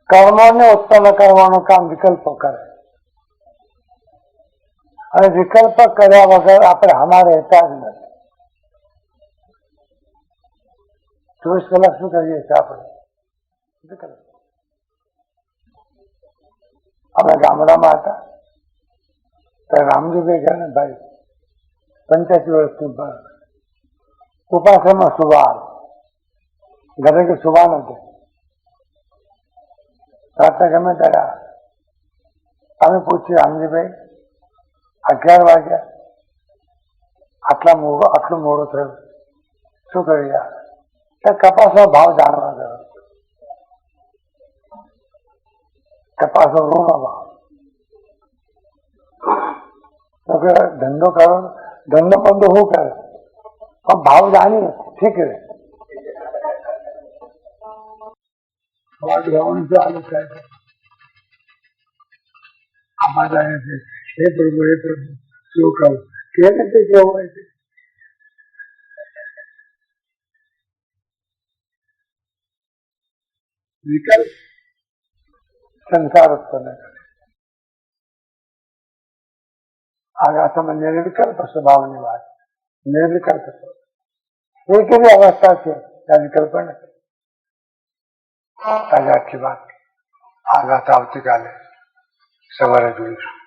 કર્મોને ઉત્પન્ન કરવાનું કામ વિકલ્પો કરે અને વિકલ્પ કર્યા વગર આપણે હમા રહેતા જ નથી. 24 કલાક શું કરીએ છીએ આપણે? વિકલ્પ. અમે ગામડામાં હતા રામજીભાઈ કહે ભાઈ 85 વર્ષની ઉપાસમાં સુવા ઘરે કે સુવા નથી. રાતના ગમે ત્યારે અમે પૂછીએ રામજીભાઈ 11 વાગ્યા આટલું મોડું થયું શું કરી? કપાસનો ભાવ જાણવા ગયો. કપાસનો ઋણનો ભાવ. ધંધો કરો, ધંધો બંધો શું કરે? ભાવ જાણી ઠીક રહે. ચાલુ થાય આમાં જાય છે. હે પ્રભુ શું કહું? કેવી રીતે કેવું હોય છે? વિકલ્પ સંસાર ઉત્પન્ન કરે. आगा समय निर्विकल्प स्वभाव ની વાત. निर्विकल्प एक भी अवस्था છે ત્યાં વિકલ્પ નથી. આજે આટલી વાત. આગાત આવતીકાલે સવારે જોઈશું.